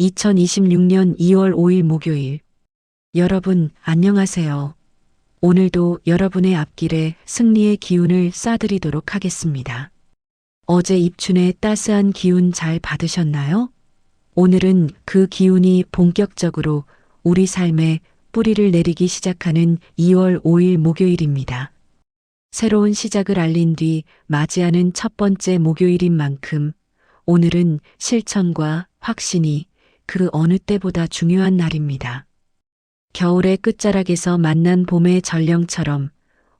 2026년 2월 5일 목요일. 여러분, 안녕하세요. 오늘도 여러분의 앞길에 승리의 기운을 쏴드리도록 하겠습니다. 어제 입춘의 따스한 기운 잘 받으셨나요? 오늘은 그 기운이 본격적으로 우리 삶에 뿌리를 내리기 시작하는 2월 5일 목요일입니다. 새로운 시작을 알린 뒤 맞이하는 첫 번째 목요일인 만큼 오늘은 실천과 확신이 그 어느 때보다 중요한 날입니다. 겨울의 끝자락에서 만난 봄의 전령처럼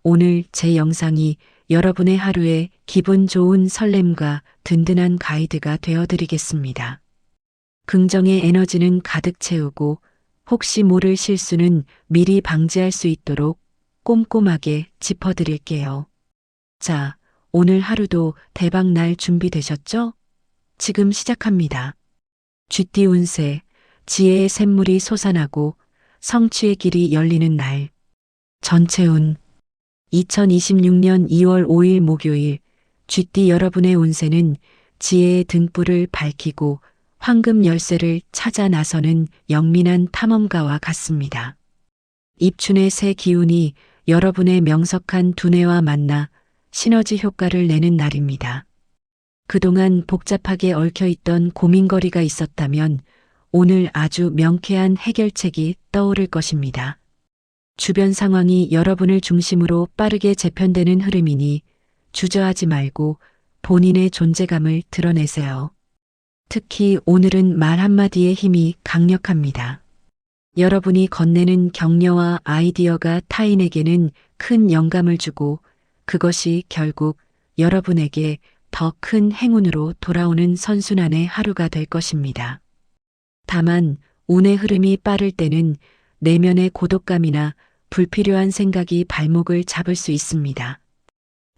오늘 제 영상이 여러분의 하루에 기분 좋은 설렘과 든든한 가이드가 되어드리겠습니다. 긍정의 에너지는 가득 채우고 혹시 모를 실수는 미리 방지할 수 있도록 꼼꼼하게 짚어드릴게요. 자, 오늘 하루도 대박 날 준비되셨죠? 지금 시작합니다. 쥐띠 운세, 지혜의 샘물이 솟아나고 성취의 길이 열리는 날. 전체 운. 2026년 2월 5일 목요일, 쥐띠 여러분의 운세는 지혜의 등불을 밝히고 황금 열쇠를 찾아 나서는 영민한 탐험가와 같습니다. 입춘의 새 기운이 여러분의 명석한 두뇌와 만나 시너지 효과를 내는 날입니다. 그동안 복잡하게 얽혀있던 고민거리가 있었다면 오늘 아주 명쾌한 해결책이 떠오를 것입니다. 주변 상황이 여러분을 중심으로 빠르게 재편되는 흐름이니 주저하지 말고 본인의 존재감을 드러내세요. 특히 오늘은 말 한마디의 힘이 강력합니다. 여러분이 건네는 격려와 아이디어가 타인에게는 큰 영감을 주고 그것이 결국 여러분에게 더 큰 행운으로 돌아오는 선순환의 하루가 될 것입니다. 다만 운의 흐름이 빠를 때는 내면의 고독감이나 불필요한 생각이 발목을 잡을 수 있습니다.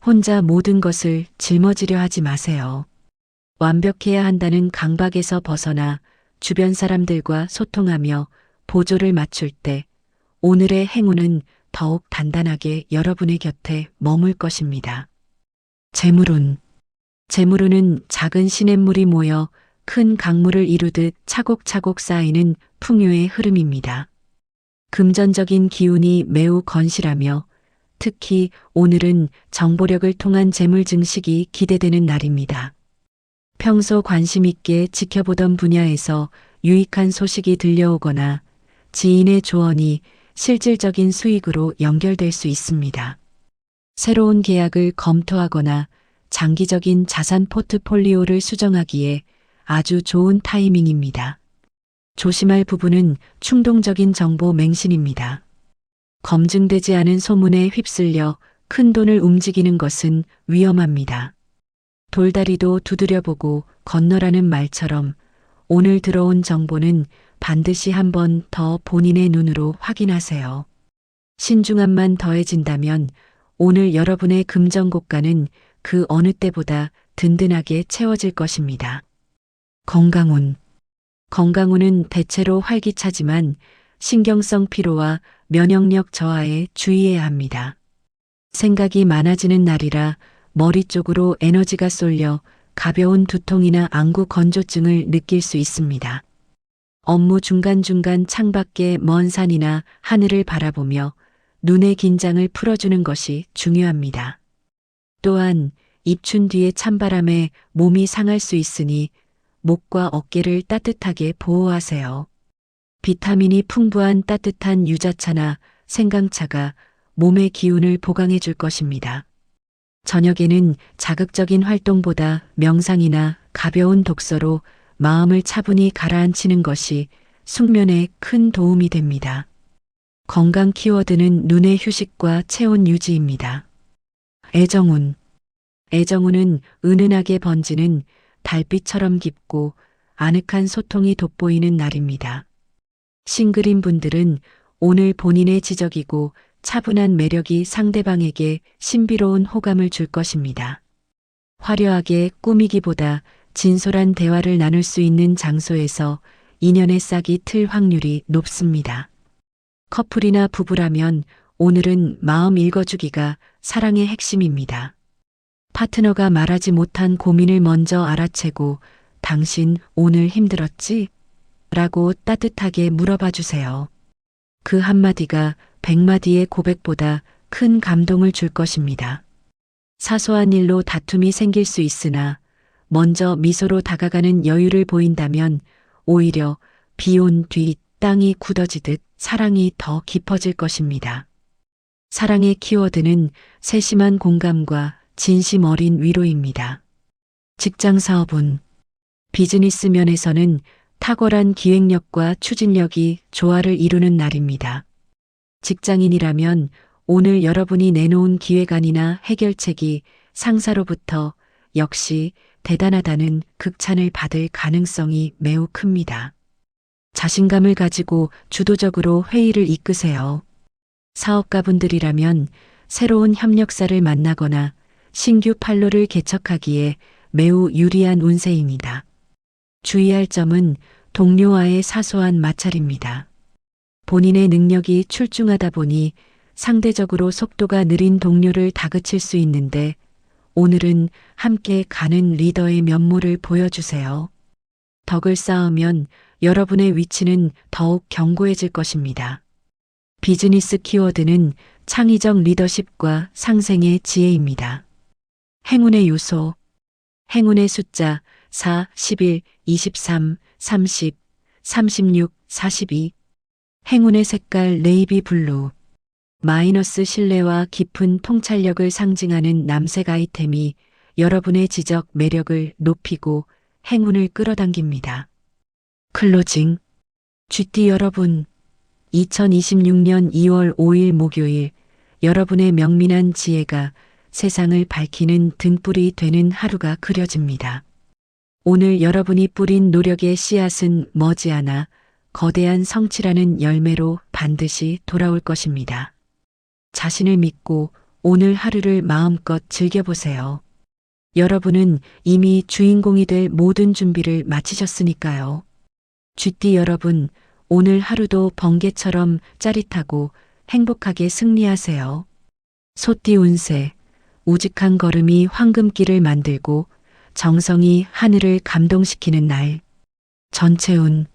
혼자 모든 것을 짊어지려 하지 마세요. 완벽해야 한다는 강박에서 벗어나 주변 사람들과 소통하며 보조를 맞출 때 오늘의 행운은 더욱 단단하게 여러분의 곁에 머물 것입니다. 재물운. 재물운은 작은 시냇물이 모여 큰 강물을 이루듯 차곡차곡 쌓이는 풍요의 흐름입니다. 금전적인 기운이 매우 건실하며 특히 오늘은 정보력을 통한 재물 증식이 기대되는 날입니다. 평소 관심 있게 지켜보던 분야에서 유익한 소식이 들려오거나 지인의 조언이 실질적인 수익으로 연결될 수 있습니다. 새로운 계약을 검토하거나 장기적인 자산 포트폴리오를 수정하기에 아주 좋은 타이밍입니다. 조심할 부분은 충동적인 정보 맹신입니다. 검증되지 않은 소문에 휩쓸려 큰 돈을 움직이는 것은 위험합니다. 돌다리도 두드려보고 건너라는 말처럼 오늘 들어온 정보는 반드시 한 번 더 본인의 눈으로 확인하세요. 신중함만 더해진다면 오늘 여러분의 금전고가는 그 어느 때보다 든든하게 채워질 것입니다. 건강운. 건강운은 대체로 활기차지만 신경성 피로와 면역력 저하에 주의해야 합니다. 생각이 많아지는 날이라 머리 쪽으로 에너지가 쏠려 가벼운 두통이나 안구 건조증을 느낄 수 있습니다. 업무 중간중간 창밖의 먼 산이나 하늘을 바라보며 눈의 긴장을 풀어주는 것이 중요합니다. 또한 입춘 뒤의 찬바람에 몸이 상할 수 있으니 목과 어깨를 따뜻하게 보호하세요. 비타민이 풍부한 따뜻한 유자차나 생강차가 몸의 기운을 보강해 줄 것입니다. 저녁에는 자극적인 활동보다 명상이나 가벼운 독서로 마음을 차분히 가라앉히는 것이 숙면에 큰 도움이 됩니다. 건강 키워드는 눈의 휴식과 체온 유지입니다. 애정운. 애정운은 은은하게 번지는 달빛처럼 깊고 아늑한 소통이 돋보이는 날입니다. 싱글인 분들은 오늘 본인의 지적이고 차분한 매력이 상대방에게 신비로운 호감을 줄 것입니다. 화려하게 꾸미기보다 진솔한 대화를 나눌 수 있는 장소에서 인연의 싹이 틀 확률이 높습니다. 커플이나 부부라면 오늘은 마음 읽어주기가 사랑의 핵심입니다. 파트너가 말하지 못한 고민을 먼저 알아채고 당신 오늘 힘들었지? 라고 따뜻하게 물어봐 주세요. 그 한마디가 100마디의 고백보다 큰 감동을 줄 것입니다. 사소한 일로 다툼이 생길 수 있으나 먼저 미소로 다가가는 여유를 보인다면 오히려 비 온 뒤 땅이 굳어지듯 사랑이 더 깊어질 것입니다. 사랑의 키워드는 세심한 공감과 진심 어린 위로입니다. 직장 사업운, 비즈니스 면에서는 탁월한 기획력과 추진력이 조화를 이루는 날입니다. 직장인이라면 오늘 여러분이 내놓은 기획안이나 해결책이 상사로부터 역시 대단하다는 극찬을 받을 가능성이 매우 큽니다. 자신감을 가지고 주도적으로 회의를 이끄세요. 사업가분들이라면 새로운 협력사를 만나거나 신규 판로를 개척하기에 매우 유리한 운세입니다. 주의할 점은 동료와의 사소한 마찰입니다. 본인의 능력이 출중하다 보니 상대적으로 속도가 느린 동료를 다그칠 수 있는데 오늘은 함께 가는 리더의 면모를 보여주세요. 덕을 쌓으면 여러분의 위치는 더욱 견고해질 것입니다. 비즈니스 키워드는 창의적 리더십과 상생의 지혜입니다. 행운의 요소, 행운의 숫자 4, 11, 23, 30, 36, 42. 행운의 색깔 네이비 블루. 마이너스 신뢰와 깊은 통찰력을 상징하는 남색 아이템이 여러분의 지적 매력을 높이고 행운을 끌어당깁니다. 클로징. GT 여러분, 2026년 2월 5일 목요일 여러분의 명민한 지혜가 세상을 밝히는 등불이 되는 하루가 그려집니다. 오늘 여러분이 뿌린 노력의 씨앗은 머지않아 거대한 성취라는 열매로 반드시 돌아올 것입니다. 자신을 믿고 오늘 하루를 마음껏 즐겨보세요. 여러분은 이미 주인공이 될 모든 준비를 마치셨으니까요. GT 여러분, 오늘 하루도 번개처럼 짜릿하고 행복하게 승리하세요. 소띠 운세, 우직한 걸음이 황금길을 만들고 정성이 하늘을 감동시키는 날. 전체운,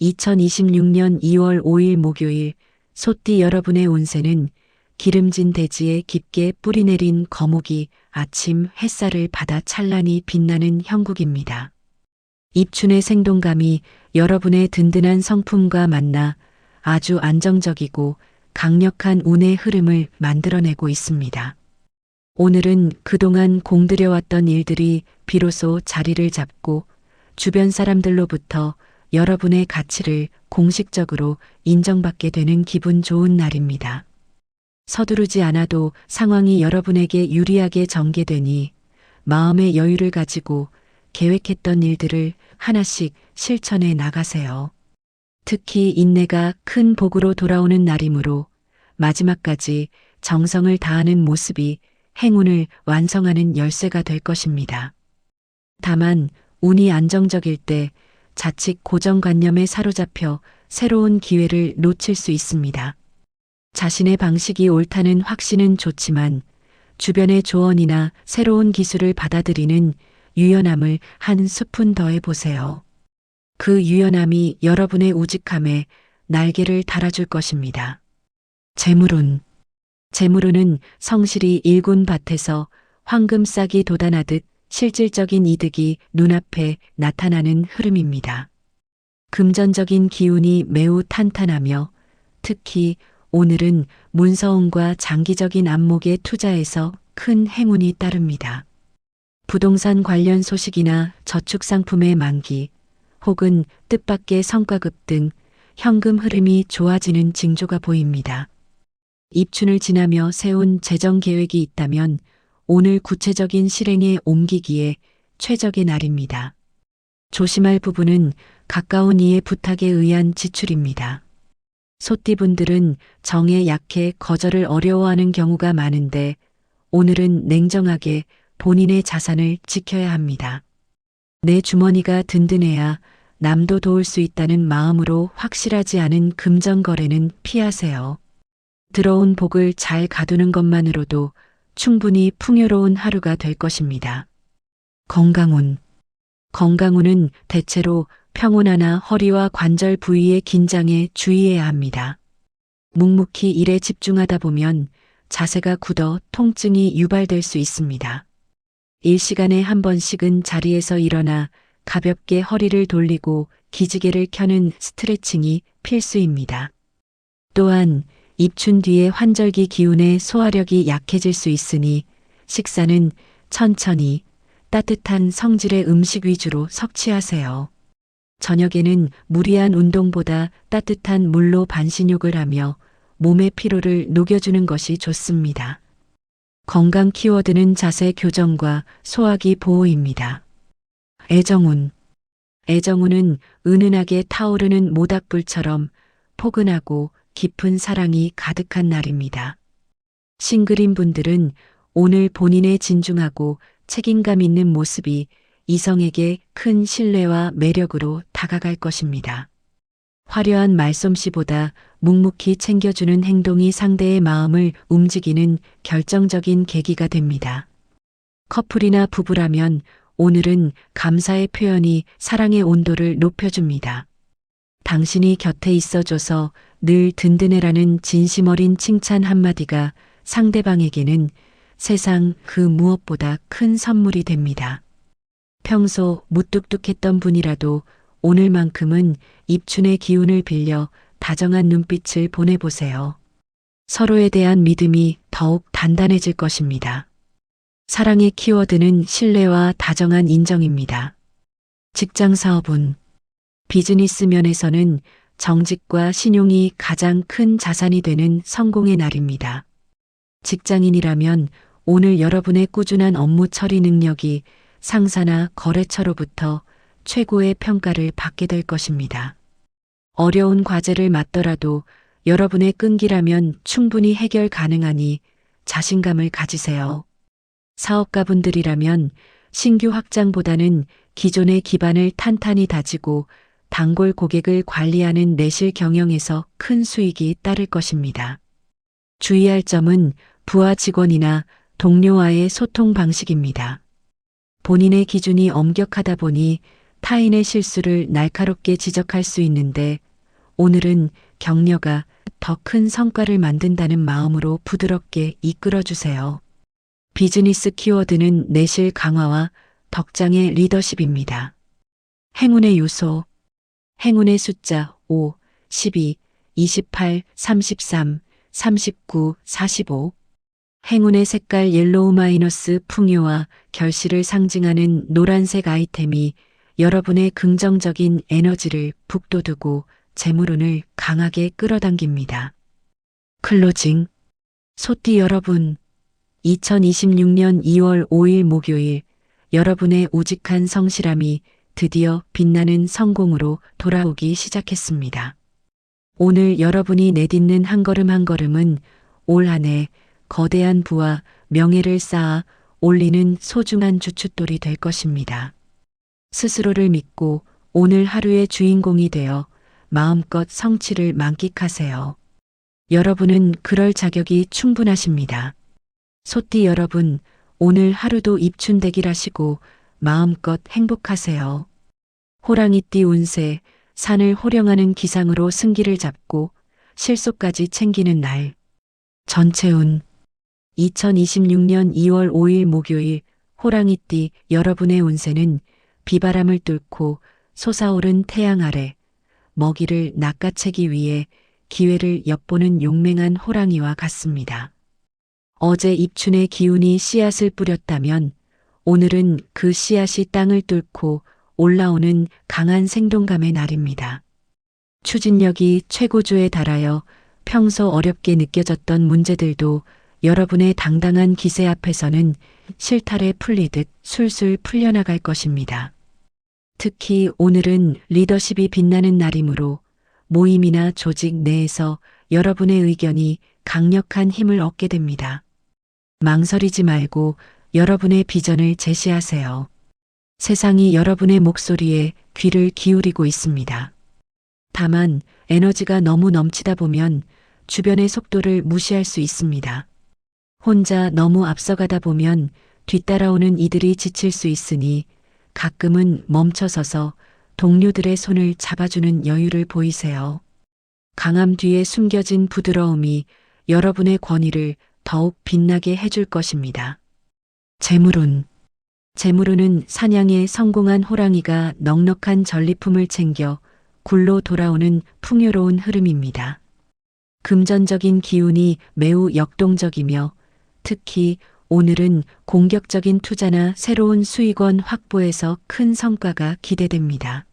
2026년 2월 5일 목요일 소띠 여러분의 운세는 기름진 대지에 깊게 뿌리내린 거목이 아침 햇살을 받아 찬란히 빛나는 형국입니다. 입춘의 생동감이 여러분의 든든한 성품과 만나 아주 안정적이고 강력한 운의 흐름을 만들어내고 있습니다. 오늘은 그동안 공들여왔던 일들이 비로소 자리를 잡고 주변 사람들로부터 여러분의 가치를 공식적으로 인정받게 되는 기분 좋은 날입니다. 서두르지 않아도 상황이 여러분에게 유리하게 전개되니 마음의 여유를 가지고 계획했던 일들을 하나씩 실천해 나가세요. 특히 인내가 큰 복으로 돌아오는 날이므로 마지막까지 정성을 다하는 모습이 행운을 완성하는 열쇠가 될 것입니다. 다만 운이 안정적일 때 자칫 고정관념에 사로잡혀 새로운 기회를 놓칠 수 있습니다. 자신의 방식이 옳다는 확신은 좋지만 주변의 조언이나 새로운 기술을 받아들이는 유연함을 한 스푼 더해 보세요. 그 유연함이 여러분의 우직함에 날개를 달아줄 것입니다. 재물운. 재물운은 성실히 일군 밭에서 황금 싹이 돋아나듯 실질적인 이득이 눈앞에 나타나는 흐름입니다. 금전적인 기운이 매우 탄탄하며 특히 오늘은 문서운과 장기적인 안목에 투자해서 큰 행운이 따릅니다. 부동산 관련 소식이나 저축상품의 만기 혹은 뜻밖의 성과급 등 현금 흐름이 좋아지는 징조가 보입니다. 입춘을 지나며 세운 재정 계획이 있다면 오늘 구체적인 실행에 옮기기에 최적의 날입니다. 조심할 부분은 가까운 이의 부탁에 의한 지출입니다. 소띠분들은 정에 약해 거절을 어려워하는 경우가 많은데 오늘은 냉정하게 본인의 자산을 지켜야 합니다. 내 주머니가 든든해야 남도 도울 수 있다는 마음으로 확실하지 않은 금전 거래는 피하세요. 들어온 복을 잘 가두는 것만으로도 충분히 풍요로운 하루가 될 것입니다. 건강운. 건강운은 대체로 평온하나 허리와 관절 부위의 긴장에 주의해야 합니다. 묵묵히 일에 집중하다 보면 자세가 굳어 통증이 유발될 수 있습니다. 일 시간에 한 번씩은 자리에서 일어나 가볍게 허리를 돌리고 기지개를 켜는 스트레칭이 필수입니다. 또한 입춘 뒤에 환절기 기운에 소화력이 약해질 수 있으니 식사는 천천히 따뜻한 성질의 음식 위주로 섭취하세요. 저녁에는 무리한 운동보다 따뜻한 물로 반신욕을 하며 몸의 피로를 녹여주는 것이 좋습니다. 건강 키워드는 자세 교정과 소화기 보호입니다. 애정운. 애정운은 은은하게 타오르는 모닥불처럼 포근하고 깊은 사랑이 가득한 날입니다. 싱글인 분들은 오늘 본인의 진중하고 책임감 있는 모습이 이성에게 큰 신뢰와 매력으로 다가갈 것입니다. 화려한 말솜씨보다 묵묵히 챙겨주는 행동이 상대의 마음을 움직이는 결정적인 계기가 됩니다. 커플이나 부부라면 오늘은 감사의 표현이 사랑의 온도를 높여줍니다. 당신이 곁에 있어줘서 늘 든든해라는 진심 어린 칭찬 한마디가 상대방에게는 세상 그 무엇보다 큰 선물이 됩니다. 평소 무뚝뚝했던 분이라도 오늘만큼은 입춘의 기운을 빌려 다정한 눈빛을 보내보세요. 서로에 대한 믿음이 더욱 단단해질 것입니다. 사랑의 키워드는 신뢰와 다정한 인정입니다. 직장 사업운. 비즈니스 면에서는 정직과 신용이 가장 큰 자산이 되는 성공의 날입니다. 직장인이라면 오늘 여러분의 꾸준한 업무 처리 능력이 상사나 거래처로부터 최고의 평가를 받게 될 것입니다. 어려운 과제를 맡더라도 여러분의 끈기라면 충분히 해결 가능하니 자신감을 가지세요. 사업가분들이라면 신규 확장보다는 기존의 기반을 탄탄히 다지고 단골 고객을 관리하는 내실 경영에서 큰 수익이 따를 것입니다. 주의할 점은 부하 직원이나 동료와의 소통 방식입니다. 본인의 기준이 엄격하다 보니 타인의 실수를 날카롭게 지적할 수 있는데 오늘은 격려가 더 큰 성과를 만든다는 마음으로 부드럽게 이끌어주세요. 비즈니스 키워드는 내실 강화와 덕장의 리더십입니다. 행운의 요소. 행운의 숫자 5, 12, 28, 33, 39, 45. 행운의 색깔 옐로우 마이너스 풍요와 결실을 상징하는 노란색 아이템이 여러분의 긍정적인 에너지를 북돋우고 재물운을 강하게 끌어당깁니다. 클로징. 소띠 여러분, 2026년 2월 5일 목요일 여러분의 우직한 성실함이 드디어 빛나는 성공으로 돌아오기 시작했습니다. 오늘 여러분이 내딛는 한 걸음 한 걸음은 올 한 해 거대한 부와 명예를 쌓아 올리는 소중한 주춧돌이 될 것입니다. 스스로를 믿고 오늘 하루의 주인공이 되어 마음껏 성취를 만끽하세요. 여러분은 그럴 자격이 충분하십니다. 소띠 여러분, 오늘 하루도 입춘대길하시고 마음껏 행복하세요. 호랑이띠 운세, 산을 호령하는 기상으로 승기를 잡고 실속까지 챙기는 날. 전체운. 2026년 2월 5일 목요일 호랑이띠 여러분의 운세는 비바람을 뚫고 솟아오른 태양 아래 먹이를 낚아채기 위해 기회를 엿보는 용맹한 호랑이와 같습니다. 어제 입춘의 기운이 씨앗을 뿌렸다면 오늘은 그 씨앗이 땅을 뚫고 올라오는 강한 생동감의 날입니다. 추진력이 최고조에 달하여 평소 어렵게 느껴졌던 문제들도 여러분의 당당한 기세 앞에서는 실타래 풀리듯 술술 풀려나갈 것입니다. 특히 오늘은 리더십이 빛나는 날이므로 모임이나 조직 내에서 여러분의 의견이 강력한 힘을 얻게 됩니다. 망설이지 말고 여러분의 비전을 제시하세요. 세상이 여러분의 목소리에 귀를 기울이고 있습니다. 다만 에너지가 너무 넘치다 보면 주변의 속도를 무시할 수 있습니다. 혼자 너무 앞서가다 보면 뒤따라오는 이들이 지칠 수 있으니 가끔은 멈춰서서 동료들의 손을 잡아주는 여유를 보이세요. 강함 뒤에 숨겨진 부드러움이 여러분의 권위를 더욱 빛나게 해줄 것입니다. 재물운. 재물운은 사냥에 성공한 호랑이가 넉넉한 전리품을 챙겨 굴로 돌아오는 풍요로운 흐름입니다. 금전적인 기운이 매우 역동적이며 특히 오늘은 공격적인 투자나 새로운 수익원 확보에서 큰 성과가 기대됩니다.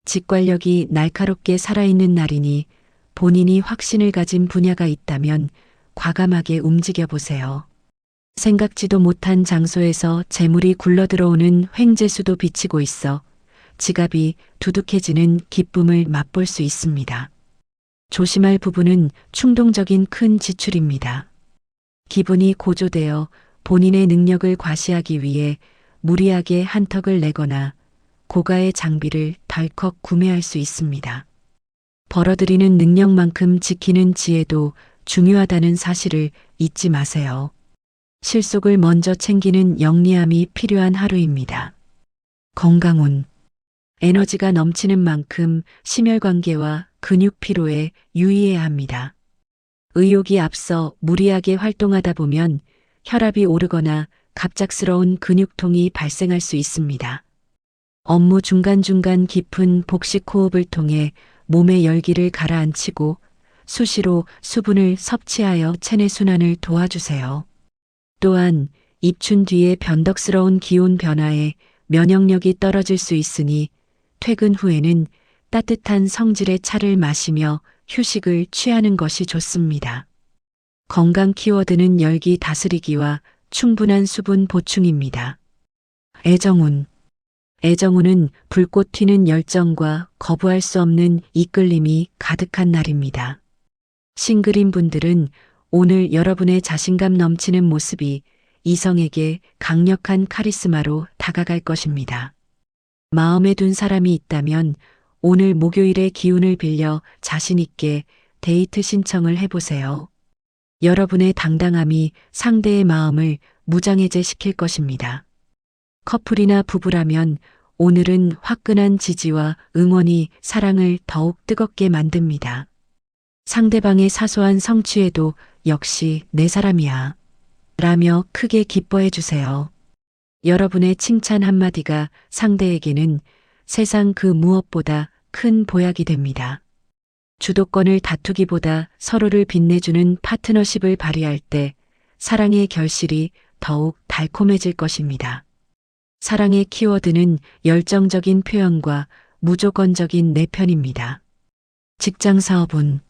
직관력이 날카롭게 살아있는 날이니 본인이 확신을 가진 분야가 있다면 과감하게 움직여 보세요. 생각지도 못한 장소에서 재물이 굴러들어오는 횡재수도 비치고 있어 지갑이 두둑해지는 기쁨을 맛볼 수 있습니다. 조심할 부분은 충동적인 큰 지출입니다. 기분이 고조되어 본인의 능력을 과시하기 위해 무리하게 한턱을 내거나 고가의 장비를 덜컥 구매할 수 있습니다. 벌어들이는 능력만큼 지키는 지혜도 중요하다는 사실을 잊지 마세요. 실속을 먼저 챙기는 영리함이 필요한 하루입니다. 건강운. 에너지가 넘치는 만큼 심혈관계와 근육 피로에 유의해야 합니다. 의욕이 앞서 무리하게 활동하다 보면 혈압이 오르거나 갑작스러운 근육통이 발생할 수 있습니다. 업무 중간중간 깊은 복식 호흡을 통해 몸의 열기를 가라앉히고 수시로 수분을 섭취하여 체내 순환을 도와주세요. 또한 입춘 뒤에 변덕스러운 기온 변화에 면역력이 떨어질 수 있으니 퇴근 후에는 따뜻한 성질의 차를 마시며 휴식을 취하는 것이 좋습니다. 건강 키워드는 열기 다스리기와 충분한 수분 보충입니다. 애정운. 애정운은 불꽃 튀는 열정과 거부할 수 없는 이끌림이 가득한 날입니다. 싱글인 분들은 오늘 여러분의 자신감 넘치는 모습이 이성에게 강력한 카리스마로 다가갈 것입니다. 마음에 둔 사람이 있다면 오늘 목요일의 기운을 빌려 자신 있게 데이트 신청을 해보세요. 여러분의 당당함이 상대의 마음을 무장해제시킬 것입니다. 커플이나 부부라면 오늘은 화끈한 지지와 응원이 사랑을 더욱 뜨겁게 만듭니다. 상대방의 사소한 성취에도 역시 내 사람이야 라며 크게 기뻐해 주세요. 여러분의 칭찬 한마디가 상대에게는 세상 그 무엇보다 큰 보약이 됩니다. 주도권을 다투기보다 서로를 빛내주는 파트너십을 발휘할 때 사랑의 결실이 더욱 달콤해질 것입니다. 사랑의 키워드는 열정적인 표현과 무조건적인 내편입니다. 직장 사업운.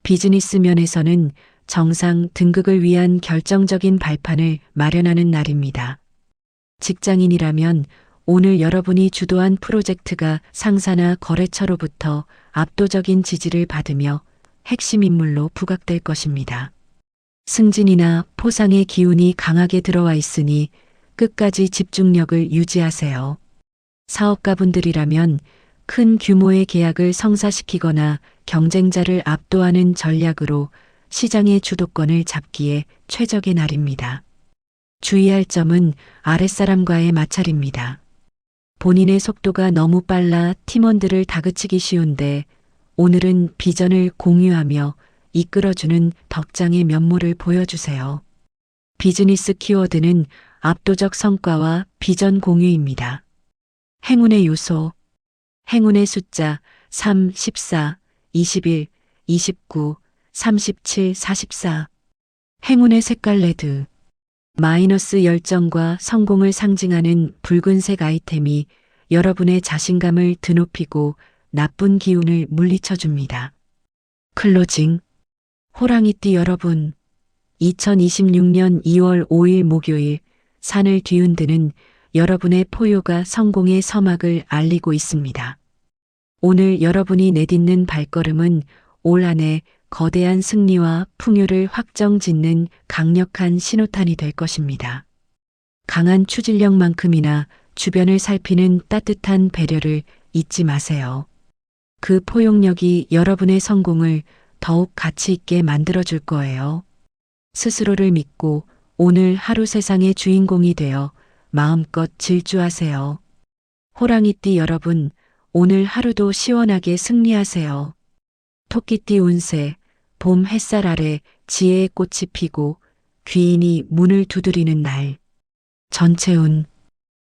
비즈니스 면에서는 정상 등극을 위한 결정적인 발판을 마련하는 날입니다. 직장인이라면 오늘 여러분이 주도한 프로젝트가 상사나 거래처로부터 압도적인 지지를 받으며 핵심 인물로 부각될 것입니다. 승진이나 포상의 기운이 강하게 들어와 있으니 끝까지 집중력을 유지하세요. 사업가분들이라면 큰 규모의 계약을 성사시키거나 경쟁자를 압도하는 전략으로 시장의 주도권을 잡기에 최적의 날입니다. 주의할 점은 아랫사람과의 마찰입니다. 본인의 속도가 너무 빨라 팀원들을 다그치기 쉬운데 오늘은 비전을 공유하며 이끌어주는 덕장의 면모를 보여주세요. 비즈니스 키워드는 압도적 성과와 비전 공유입니다. 행운의 요소. 행운의 숫자 3, 14, 21, 29, 37, 44. 행운의 색깔 레드. 마이너스 열정과 성공을 상징하는 붉은색 아이템이 여러분의 자신감을 드높이고 나쁜 기운을 물리쳐 줍니다. 클로징. 호랑이띠 여러분. 2026년 2월 5일 목요일 산을 뒤흔드는 여러분의 포효가 성공의 서막을 알리고 있습니다. 오늘 여러분이 내딛는 발걸음은 올 한 해 거대한 승리와 풍요를 확정짓는 강력한 신호탄이 될 것입니다. 강한 추진력만큼이나 주변을 살피는 따뜻한 배려를 잊지 마세요. 그 포용력이 여러분의 성공을 더욱 가치 있게 만들어줄 거예요. 스스로를 믿고 오늘 하루 세상의 주인공이 되어 마음껏 질주하세요. 호랑이띠 여러분, 오늘 하루도 시원하게 승리하세요. 토끼띠 운세, 봄 햇살 아래 지혜의 꽃이 피고 귀인이 문을 두드리는 날. 전체 운.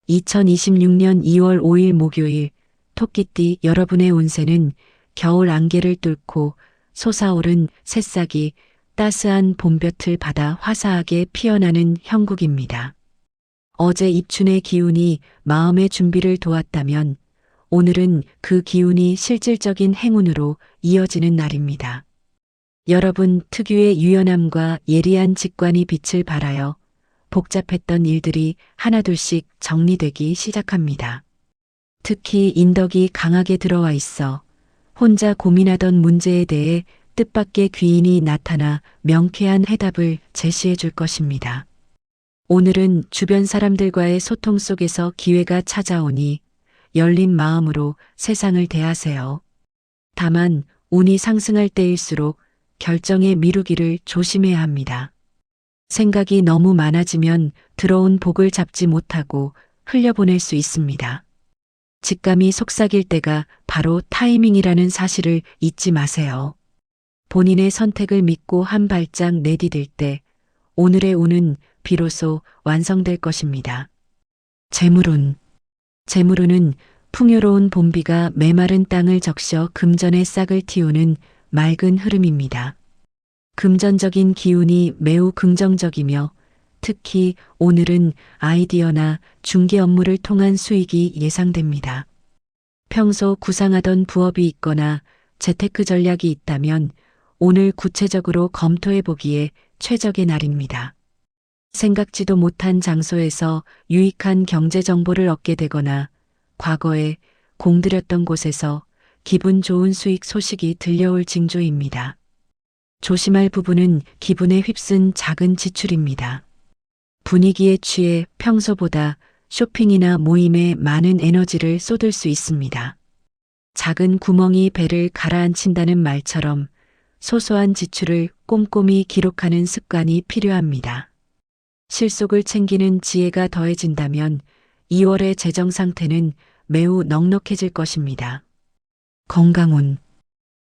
2026년 2월 5일 목요일, 토끼띠 여러분의 운세는 겨울 안개를 뚫고 솟아오른 새싹이 따스한 봄볕을 받아 화사하게 피어나는 형국입니다. 어제 입춘의 기운이 마음의 준비를 도왔다면 오늘은 그 기운이 실질적인 행운으로 이어지는 날입니다. 여러분 특유의 유연함과 예리한 직관이 빛을 발하여 복잡했던 일들이 하나둘씩 정리되기 시작합니다. 특히 인덕이 강하게 들어와 있어 혼자 고민하던 문제에 대해 뜻밖의 귀인이 나타나 명쾌한 해답을 제시해 줄 것입니다. 오늘은 주변 사람들과의 소통 속에서 기회가 찾아오니 열린 마음으로 세상을 대하세요. 다만 운이 상승할 때일수록 결정의 미루기를 조심해야 합니다. 생각이 너무 많아지면 들어온 복을 잡지 못하고 흘려보낼 수 있습니다. 직감이 속삭일 때가 바로 타이밍이라는 사실을 잊지 마세요. 본인의 선택을 믿고 한 발짝 내디딜 때 오늘의 운은 비로소 완성될 것입니다. 재물운. 재물운은 풍요로운 봄비가 메마른 땅을 적셔 금전의 싹을 틔우는 맑은 흐름입니다. 금전적인 기운이 매우 긍정적이며 특히 오늘은 아이디어나 중개 업무를 통한 수익이 예상됩니다. 평소 구상하던 부업이 있거나 재테크 전략이 있다면 오늘 구체적으로 검토해 보기에 최적의 날입니다. 생각지도 못한 장소에서 유익한 경제 정보를 얻게 되거나 과거에 공들였던 곳에서 기분 좋은 수익 소식이 들려올 징조입니다. 조심할 부분은 기분에 휩쓴 작은 지출입니다. 분위기에 취해 평소보다 쇼핑이나 모임에 많은 에너지를 쏟을 수 있습니다. 작은 구멍이 배를 가라앉힌다는 말처럼 소소한 지출을 꼼꼼히 기록하는 습관이 필요합니다. 실속을 챙기는 지혜가 더해진다면 2월의 재정 상태는 매우 넉넉해질 것입니다. 건강운.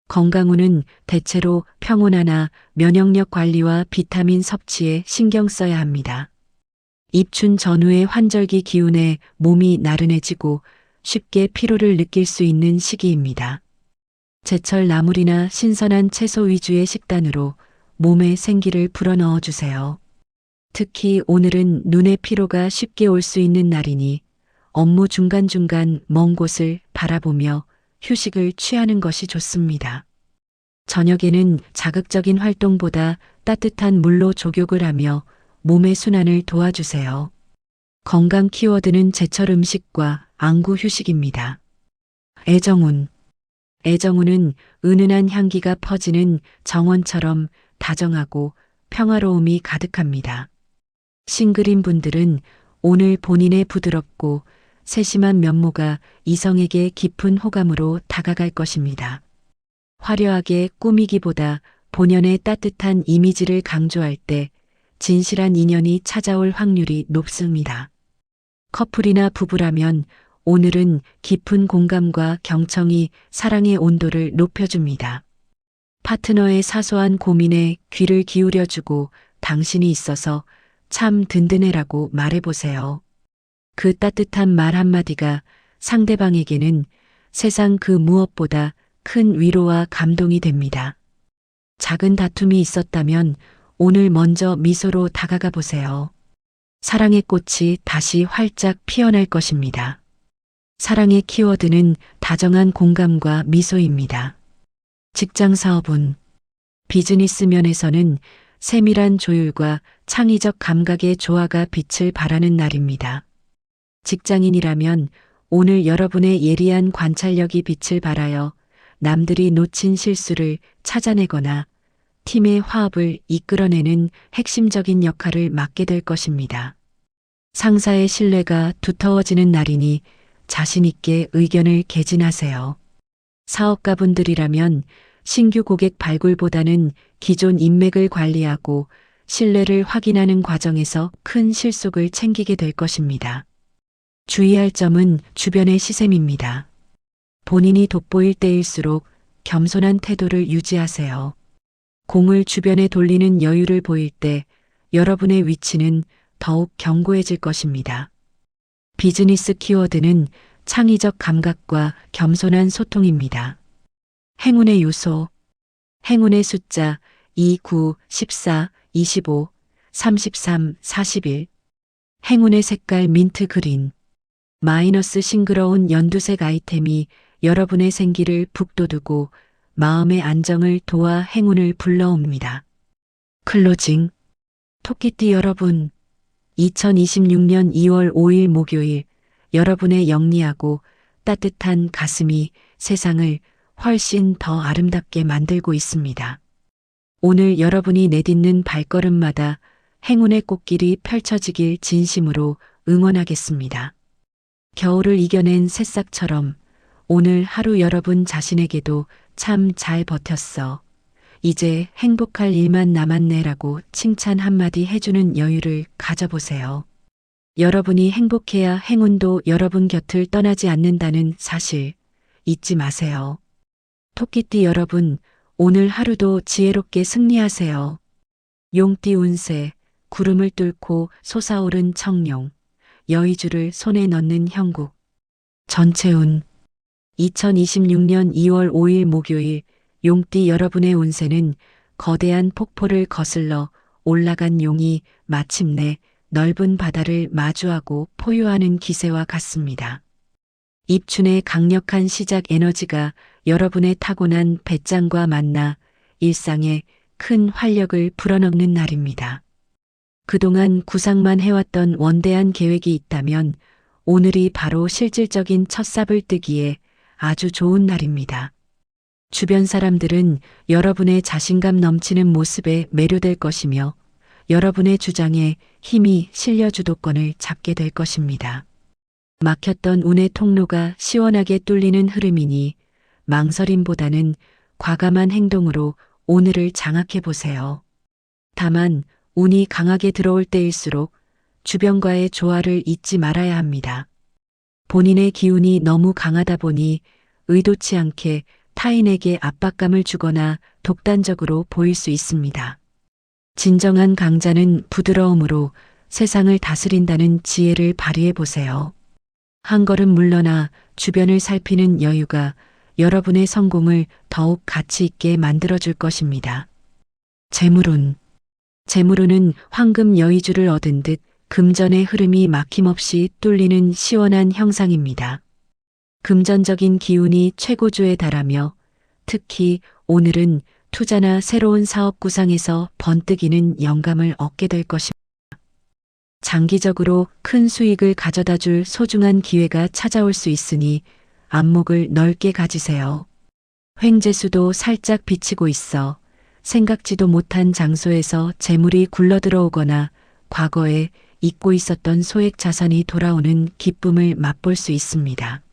건강운은 대체로 평온하나 면역력 관리와 비타민 섭취에 신경 써야 합니다. 입춘 전후의 환절기 기운에 몸이 나른해지고 쉽게 피로를 느낄 수 있는 시기입니다. 제철 나물이나 신선한 채소 위주의 식단으로 몸에 생기를 불어넣어 주세요. 특히 오늘은 눈의 피로가 쉽게 올 수 있는 날이니 업무 중간중간 먼 곳을 바라보며 휴식을 취하는 것이 좋습니다. 저녁에는 자극적인 활동보다 따뜻한 물로 족욕을 하며 몸의 순환을 도와주세요. 건강 키워드는 제철 음식과 안구 휴식입니다. 애정운. 애정운은 은은한 향기가 퍼지는 정원처럼 다정하고 평화로움이 가득합니다. 싱글인 분들은 오늘 본인의 부드럽고 세심한 면모가 이성에게 깊은 호감으로 다가갈 것입니다. 화려하게 꾸미기보다 본연의 따뜻한 이미지를 강조할 때 진실한 인연이 찾아올 확률이 높습니다. 커플이나 부부라면 오늘은 깊은 공감과 경청이 사랑의 온도를 높여줍니다. 파트너의 사소한 고민에 귀를 기울여주고 당신이 있어서 참 든든해라고 말해보세요. 그 따뜻한 말 한마디가 상대방에게는 세상 그 무엇보다 큰 위로와 감동이 됩니다. 작은 다툼이 있었다면 오늘 먼저 미소로 다가가 보세요. 사랑의 꽃이 다시 활짝 피어날 것입니다. 사랑의 키워드는 다정한 공감과 미소입니다. 직장 사업운. 비즈니스 면에서는 세밀한 조율과 창의적 감각의 조화가 빛을 발하는 날입니다. 직장인이라면 오늘 여러분의 예리한 관찰력이 빛을 발하여 남들이 놓친 실수를 찾아내거나 팀의 화합을 이끌어내는 핵심적인 역할을 맡게 될 것입니다. 상사의 신뢰가 두터워지는 날이니 자신 있게 의견을 개진하세요. 사업가분들이라면 신규 고객 발굴보다는 기존 인맥을 관리하고 신뢰를 확인하는 과정에서 큰 실속을 챙기게 될 것입니다. 주의할 점은 주변의 시샘입니다. 본인이 돋보일 때일수록 겸손한 태도를 유지하세요. 공을 주변에 돌리는 여유를 보일 때 여러분의 위치는 더욱 견고해질 것입니다. 비즈니스 키워드는 창의적 감각과 겸손한 소통입니다. 행운의 요소. 행운의 숫자 2, 9, 14, 25, 33, 41. 행운의 색깔 민트 그린. 마이너스 싱그러운 연두색 아이템이 여러분의 생기를 북돋우고 마음의 안정을 도와 행운을 불러옵니다. 클로징. 토끼띠 여러분, 2026년 2월 5일 목요일, 여러분의 영리하고 따뜻한 가슴이 세상을 훨씬 더 아름답게 만들고 있습니다. 오늘 여러분이 내딛는 발걸음마다 행운의 꽃길이 펼쳐지길 진심으로 응원하겠습니다. 겨울을 이겨낸 새싹처럼 오늘 하루 여러분 자신에게도 참 잘 버텼어. 이제 행복할 일만 남았네라고 칭찬 한마디 해주는 여유를 가져보세요. 여러분이 행복해야 행운도 여러분 곁을 떠나지 않는다는 사실 잊지 마세요. 토끼띠 여러분, 오늘 하루도 지혜롭게 승리하세요. 용띠 운세, 구름을 뚫고 솟아오른 청룡, 여의주를 손에 넣는 형국. 전체운. 2026년 2월 5일 목요일, 용띠 여러분의 운세는 거대한 폭포를 거슬러 올라간 용이 마침내 넓은 바다를 마주하고 포효하는 기세와 같습니다. 입춘의 강력한 시작 에너지가 여러분의 타고난 배짱과 만나 일상에 큰 활력을 불어넣는 날입니다. 그동안 구상만 해왔던 원대한 계획이 있다면 오늘이 바로 실질적인 첫 삽을 뜨기에 아주 좋은 날입니다. 주변 사람들은 여러분의 자신감 넘치는 모습에 매료될 것이며 여러분의 주장에 힘이 실려 주도권을 잡게 될 것입니다. 막혔던 운의 통로가 시원하게 뚫리는 흐름이니 망설임보다는 과감한 행동으로 오늘을 장악해 보세요. 다만 운이 강하게 들어올 때일수록 주변과의 조화를 잊지 말아야 합니다. 본인의 기운이 너무 강하다 보니 의도치 않게 타인에게 압박감을 주거나 독단적으로 보일 수 있습니다. 진정한 강자는 부드러움으로 세상을 다스린다는 지혜를 발휘해 보세요. 한 걸음 물러나 주변을 살피는 여유가 여러분의 성공을 더욱 가치 있게 만들어줄 것입니다. 재물운. 재물운은 황금 여의주를 얻은 듯 금전의 흐름이 막힘없이 뚫리는 시원한 형상입니다. 금전적인 기운이 최고조에 달하며 특히 오늘은 투자나 새로운 사업 구상에서 번뜩이는 영감을 얻게 될 것입니다. 장기적으로 큰 수익을 가져다 줄 소중한 기회가 찾아올 수 있으니 안목을 넓게 가지세요. 횡재수도 살짝 비치고 있어 생각지도 못한 장소에서 재물이 굴러들어오거나 과거에 잊고 있었던 소액 자산이 돌아오는 기쁨을 맛볼 수 있습니다.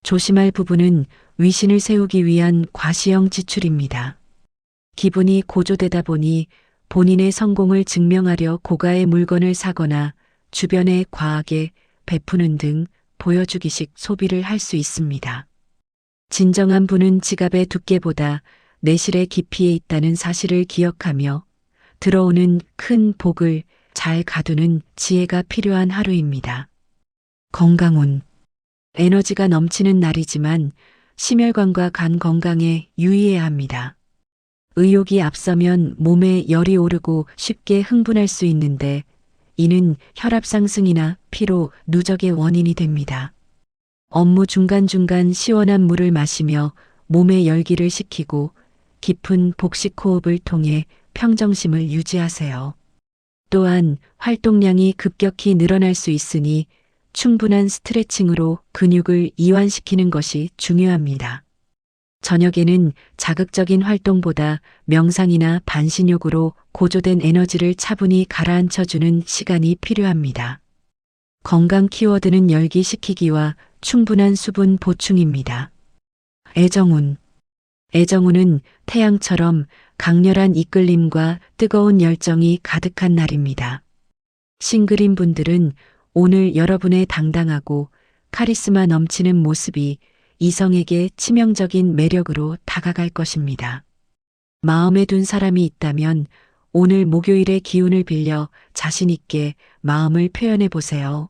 조심할 부분은 위신을 세우기 위한 과시형 지출입니다. 기분이 고조되다 보니 본인의 성공을 증명하려 고가의 물건을 사거나 주변에 과하게 베푸는 등 보여주기식 소비를 할 수 있습니다. 진정한 분은 지갑의 두께보다 내실의 깊이에 있다는 사실을 기억하며 들어오는 큰 복을 잘 가두는 지혜가 필요한 하루입니다. 건강운. 에너지가 넘치는 날이지만 심혈관과 간 건강에 유의해야 합니다. 의욕이 앞서면 몸에 열이 오르고 쉽게 흥분할 수 있는데 이는 혈압 상승이나 피로, 누적의 원인이 됩니다. 업무 중간중간 시원한 물을 마시며 몸의 열기를 식히고 깊은 복식 호흡을 통해 평정심을 유지하세요. 또한 활동량이 급격히 늘어날 수 있으니 충분한 스트레칭으로 근육을 이완시키는 것이 중요합니다. 저녁에는 자극적인 활동보다 명상이나 반신욕으로 고조된 에너지를 차분히 가라앉혀주는 시간이 필요합니다. 건강 키워드는 열기식히기와 충분한 수분 보충입니다. 애정운. 애정운은 태양처럼 강렬한 이끌림과 뜨거운 열정이 가득한 날입니다. 싱글인 분들은 오늘 여러분의 당당하고 카리스마 넘치는 모습이 이성에게 치명적인 매력으로 다가갈 것입니다. 마음에 둔 사람이 있다면 오늘 목요일의 기운을 빌려 자신 있게 마음을 표현해 보세요.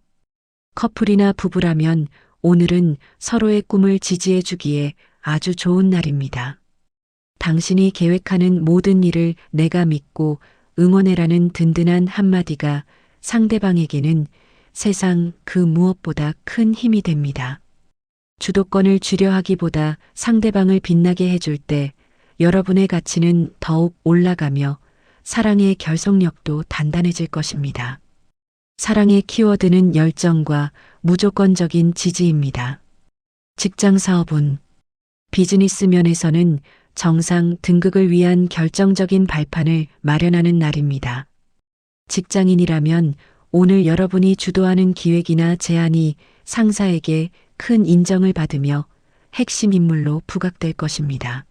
커플이나 부부라면 오늘은 서로의 꿈을 지지해 주기에 아주 좋은 날입니다. 당신이 계획하는 모든 일을 내가 믿고 응원해라는 든든한 한마디가 상대방에게는 세상 그 무엇보다 큰 힘이 됩니다. 주도권을 쥐려 하기보다 상대방을 빛나게 해줄 때 여러분의 가치는 더욱 올라가며 사랑의 결속력도 단단해질 것입니다. 사랑의 키워드는 열정과 무조건적인 지지입니다. 직장 사업운, 비즈니스 면에서는 정상 등극을 위한 결정적인 발판을 마련하는 날입니다. 직장인이라면 오늘 여러분이 주도하는 기획이나 제안이 상사에게 큰 인정을 받으며 핵심 인물로 부각될 것입니다.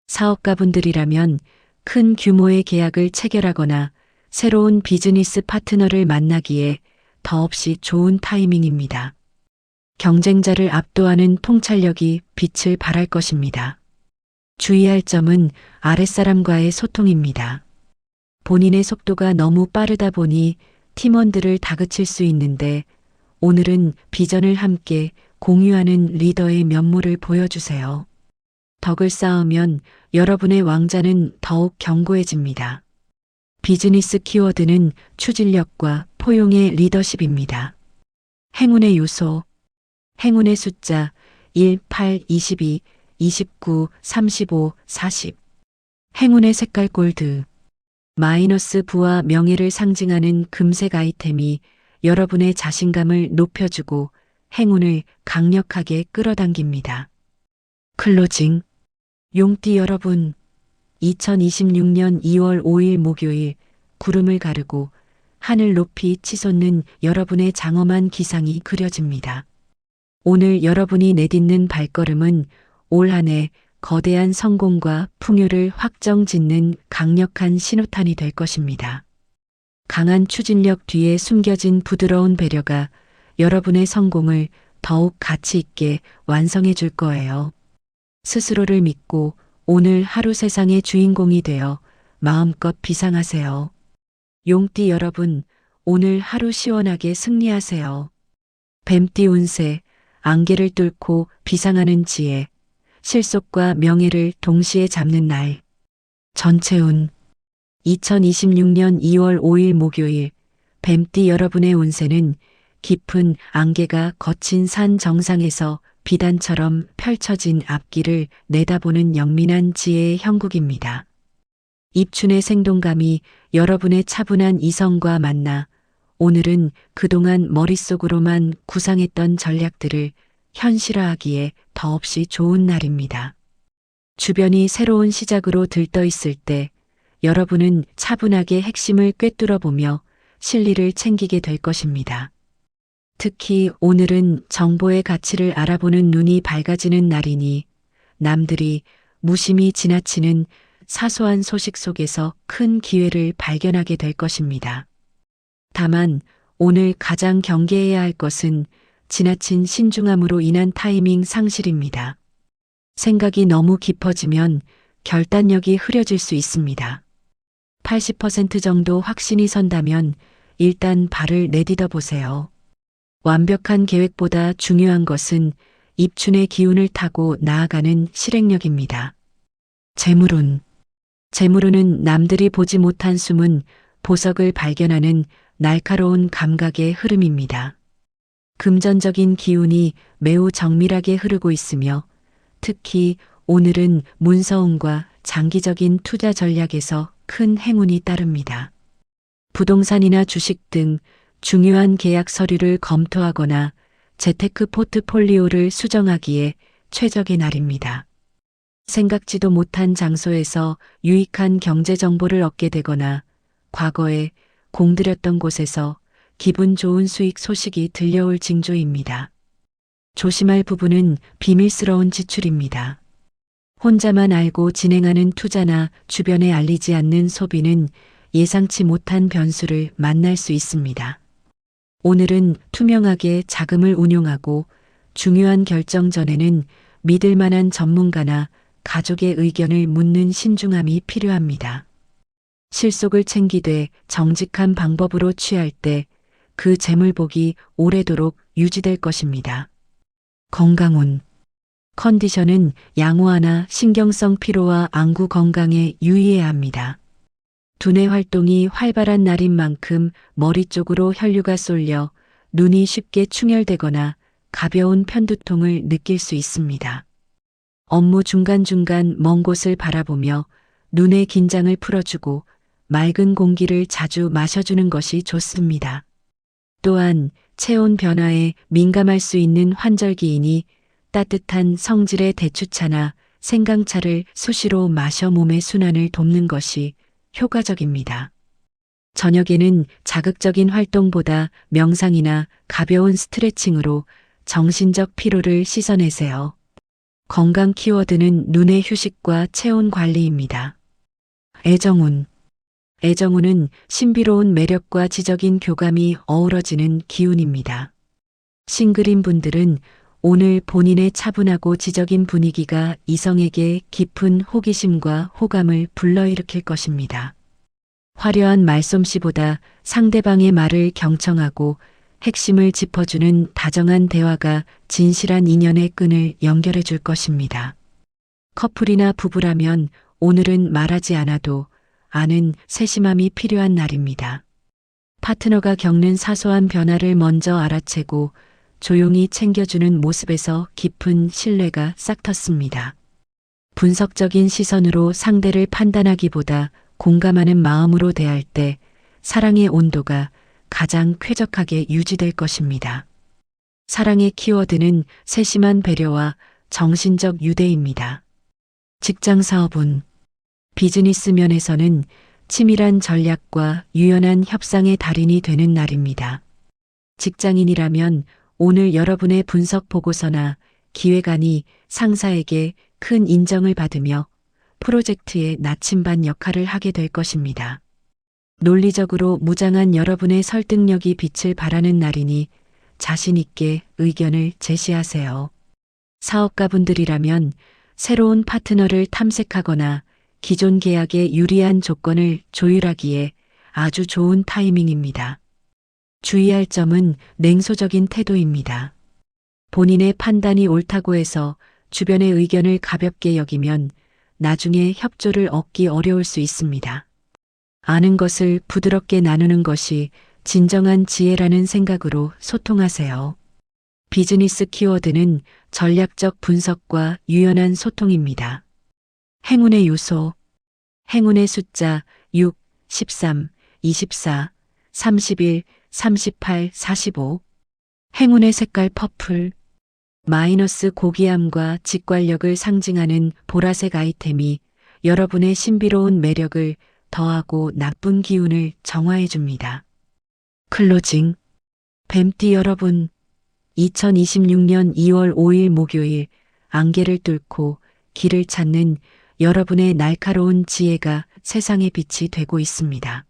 사업가분들이라면 큰 규모의 계약을 체결하거나 새로운 비즈니스 파트너를 만나기에 더없이 좋은 타이밍입니다. 경쟁자를 압도하는 통찰력이 빛을 발할 것입니다. 주의할 점은 아랫사람과의 소통입니다. 본인의 속도가 너무 빠르다 보니 팀원들을 다그칠 수 있는데 오늘은 비전을 함께 공유하는 리더의 면모를 보여주세요. 덕을 쌓으면 여러분의 왕자는 더욱 견고해집니다. 비즈니스 키워드는 추진력과 포용의 리더십입니다. 행운의 요소, 행운의 숫자 1, 8, 22, 29, 35, 40. 행운의 색깔 골드. 마이너스 부와 명예를 상징하는 금색 아이템이 여러분의 자신감을 높여주고 행운을 강력하게 끌어당깁니다. 클로징. 용띠 여러분, 2026년 2월 5일 목요일 구름을 가르고 하늘 높이 치솟는 여러분의 장엄한 기상이 그려집니다. 오늘 여러분이 내딛는 발걸음은 올 한 해 거대한 성공과 풍요를 확정짓는 강력한 신호탄이 될 것입니다. 강한 추진력 뒤에 숨겨진 부드러운 배려가 여러분의 성공을 더욱 가치 있게 완성해 줄 거예요. 스스로를 믿고 오늘 하루 세상의 주인공이 되어 마음껏 비상하세요. 용띠 여러분, 오늘 하루 시원하게 승리하세요. 뱀띠 운세, 안개를 뚫고 비상하는 지혜, 실속과 명예를 동시에 잡는 날. 전체운. 2026년 2월 5일 목요일 뱀띠 여러분의 운세는 깊은 안개가 거친 산 정상에서 비단처럼 펼쳐진 앞길을 내다보는 영민한 지혜의 형국입니다. 입춘의 생동감이 여러분의 차분한 이성과 만나 오늘은 그동안 머릿속으로만 구상했던 전략들을 현실화하기에 더없이 좋은 날입니다. 주변이 새로운 시작으로 들떠 있을 때 여러분은 차분하게 핵심을 꿰뚫어 보며 실리를 챙기게 될 것입니다. 특히 오늘은 정보의 가치를 알아보는 눈이 밝아지는 날이니 남들이 무심히 지나치는 사소한 소식 속에서 큰 기회를 발견하게 될 것입니다. 다만 오늘 가장 경계해야 할 것은 지나친 신중함으로 인한 타이밍 상실입니다. 생각이 너무 깊어지면 결단력이 흐려질 수 있습니다. 80% 정도 확신이 선다면 일단 발을 내딛어 보세요. 완벽한 계획보다 중요한 것은 입춘의 기운을 타고 나아가는 실행력입니다. 재물운. 재물운은 남들이 보지 못한 숨은 보석을 발견하는 날카로운 감각의 흐름입니다. 금전적인 기운이 매우 정밀하게 흐르고 있으며 특히 오늘은 문서운과 장기적인 투자 전략에서 큰 행운이 따릅니다. 부동산이나 주식 등 중요한 계약 서류를 검토하거나 재테크 포트폴리오를 수정하기에 최적의 날입니다. 생각지도 못한 장소에서 유익한 경제 정보를 얻게 되거나 과거에 공들였던 곳에서 기분 좋은 수익 소식이 들려올 징조입니다. 조심할 부분은 비밀스러운 지출입니다. 혼자만 알고 진행하는 투자나 주변에 알리지 않는 소비는 예상치 못한 변수를 만날 수 있습니다. 오늘은 투명하게 자금을 운용하고 중요한 결정 전에는 믿을 만한 전문가나 가족의 의견을 묻는 신중함이 필요합니다. 실속을 챙기되 정직한 방법으로 취할 때 그 재물복이 오래도록 유지될 것입니다. 건강운. 컨디션은 양호하나 신경성 피로와 안구 건강에 유의해야 합니다. 두뇌 활동이 활발한 날인 만큼 머리 쪽으로 혈류가 쏠려 눈이 쉽게 충혈되거나 가벼운 편두통을 느낄 수 있습니다. 업무 중간중간 먼 곳을 바라보며 눈의 긴장을 풀어주고 맑은 공기를 자주 마셔주는 것이 좋습니다. 또한 체온 변화에 민감할 수 있는 환절기이니 따뜻한 성질의 대추차나 생강차를 수시로 마셔 몸의 순환을 돕는 것이 효과적입니다. 저녁에는 자극적인 활동보다 명상이나 가벼운 스트레칭으로 정신적 피로를 씻어내세요. 건강 키워드는 눈의 휴식과 체온 관리입니다. 애정운. 애정운은 신비로운 매력과 지적인 교감이 어우러지는 기운입니다. 싱글인 분들은 오늘 본인의 차분하고 지적인 분위기가 이성에게 깊은 호기심과 호감을 불러일으킬 것입니다. 화려한 말솜씨보다 상대방의 말을 경청하고 핵심을 짚어주는 다정한 대화가 진실한 인연의 끈을 연결해 줄 것입니다. 커플이나 부부라면 오늘은 말하지 않아도 아는 세심함이 필요한 날입니다. 파트너가 겪는 사소한 변화를 먼저 알아채고 조용히 챙겨주는 모습에서 깊은 신뢰가 싹텄습니다. 분석적인 시선으로 상대를 판단하기보다 공감하는 마음으로 대할 때 사랑의 온도가 가장 쾌적하게 유지될 것입니다. 사랑의 키워드는 세심한 배려와 정신적 유대입니다. 직장 사업운. 비즈니스 면에서는 치밀한 전략과 유연한 협상의 달인이 되는 날입니다. 직장인이라면 오늘 여러분의 분석 보고서나 기획안이 상사에게 큰 인정을 받으며 프로젝트의 나침반 역할을 하게 될 것입니다. 논리적으로 무장한 여러분의 설득력이 빛을 발하는 날이니 자신 있게 의견을 제시하세요. 사업가분들이라면 새로운 파트너를 탐색하거나 기존 계약에 유리한 조건을 조율하기에 아주 좋은 타이밍입니다. 주의할 점은 냉소적인 태도입니다. 본인의 판단이 옳다고 해서 주변의 의견을 가볍게 여기면 나중에 협조를 얻기 어려울 수 있습니다. 아는 것을 부드럽게 나누는 것이 진정한 지혜라는 생각으로 소통하세요. 비즈니스 키워드는 전략적 분석과 유연한 소통입니다. 행운의 요소. 행운의 숫자 6, 13, 24, 31, 38, 45. 행운의 색깔 퍼플. 마이너스 고귀함과 직관력을 상징하는 보라색 아이템이 여러분의 신비로운 매력을 더하고 나쁜 기운을 정화해 줍니다. 클로징. 뱀띠 여러분, 2026년 2월 5일 목요일 안개를 뚫고 길을 찾는 여러분의 날카로운 지혜가 세상의 빛이 되고 있습니다.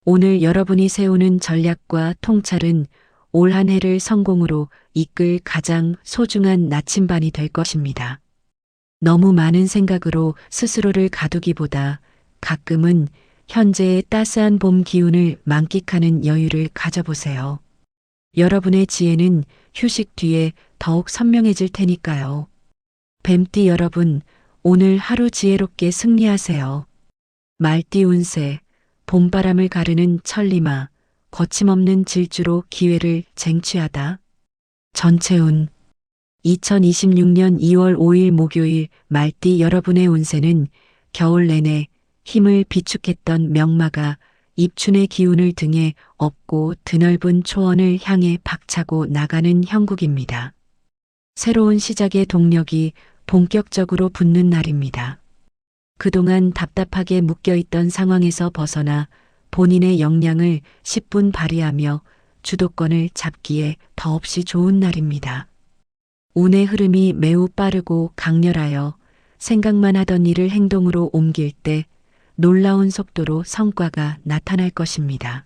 오늘 여러분이 세우는 전략과 통찰은 올 한 해를 성공으로 이끌 가장 소중한 나침반이 될 것입니다. 너무 많은 생각으로 스스로를 가두기보다 가끔은 현재의 따스한 봄 기운을 만끽하는 여유를 가져보세요. 여러분의 지혜는 휴식 뒤에 더욱 선명해질 테니까요. 뱀띠 여러분, 오늘 하루 지혜롭게 승리하세요. 말띠 운세. 봄바람을 가르는 천리마, 거침없는 질주로 기회를 쟁취하다. 전체운. 2026년 2월 5일 목요일 말띠 여러분의 운세는 겨울 내내 힘을 비축했던 명마가 입춘의 기운을 등에 업고 드넓은 초원을 향해 박차고 나가는 형국입니다. 새로운 시작의 동력이 본격적으로 붙는 날입니다. 그동안 답답하게 묶여있던 상황에서 벗어나 본인의 역량을 10분 발휘하며 주도권을 잡기에 더없이 좋은 날입니다. 운의 흐름이 매우 빠르고 강렬하여 생각만 하던 일을 행동으로 옮길 때 놀라운 속도로 성과가 나타날 것입니다.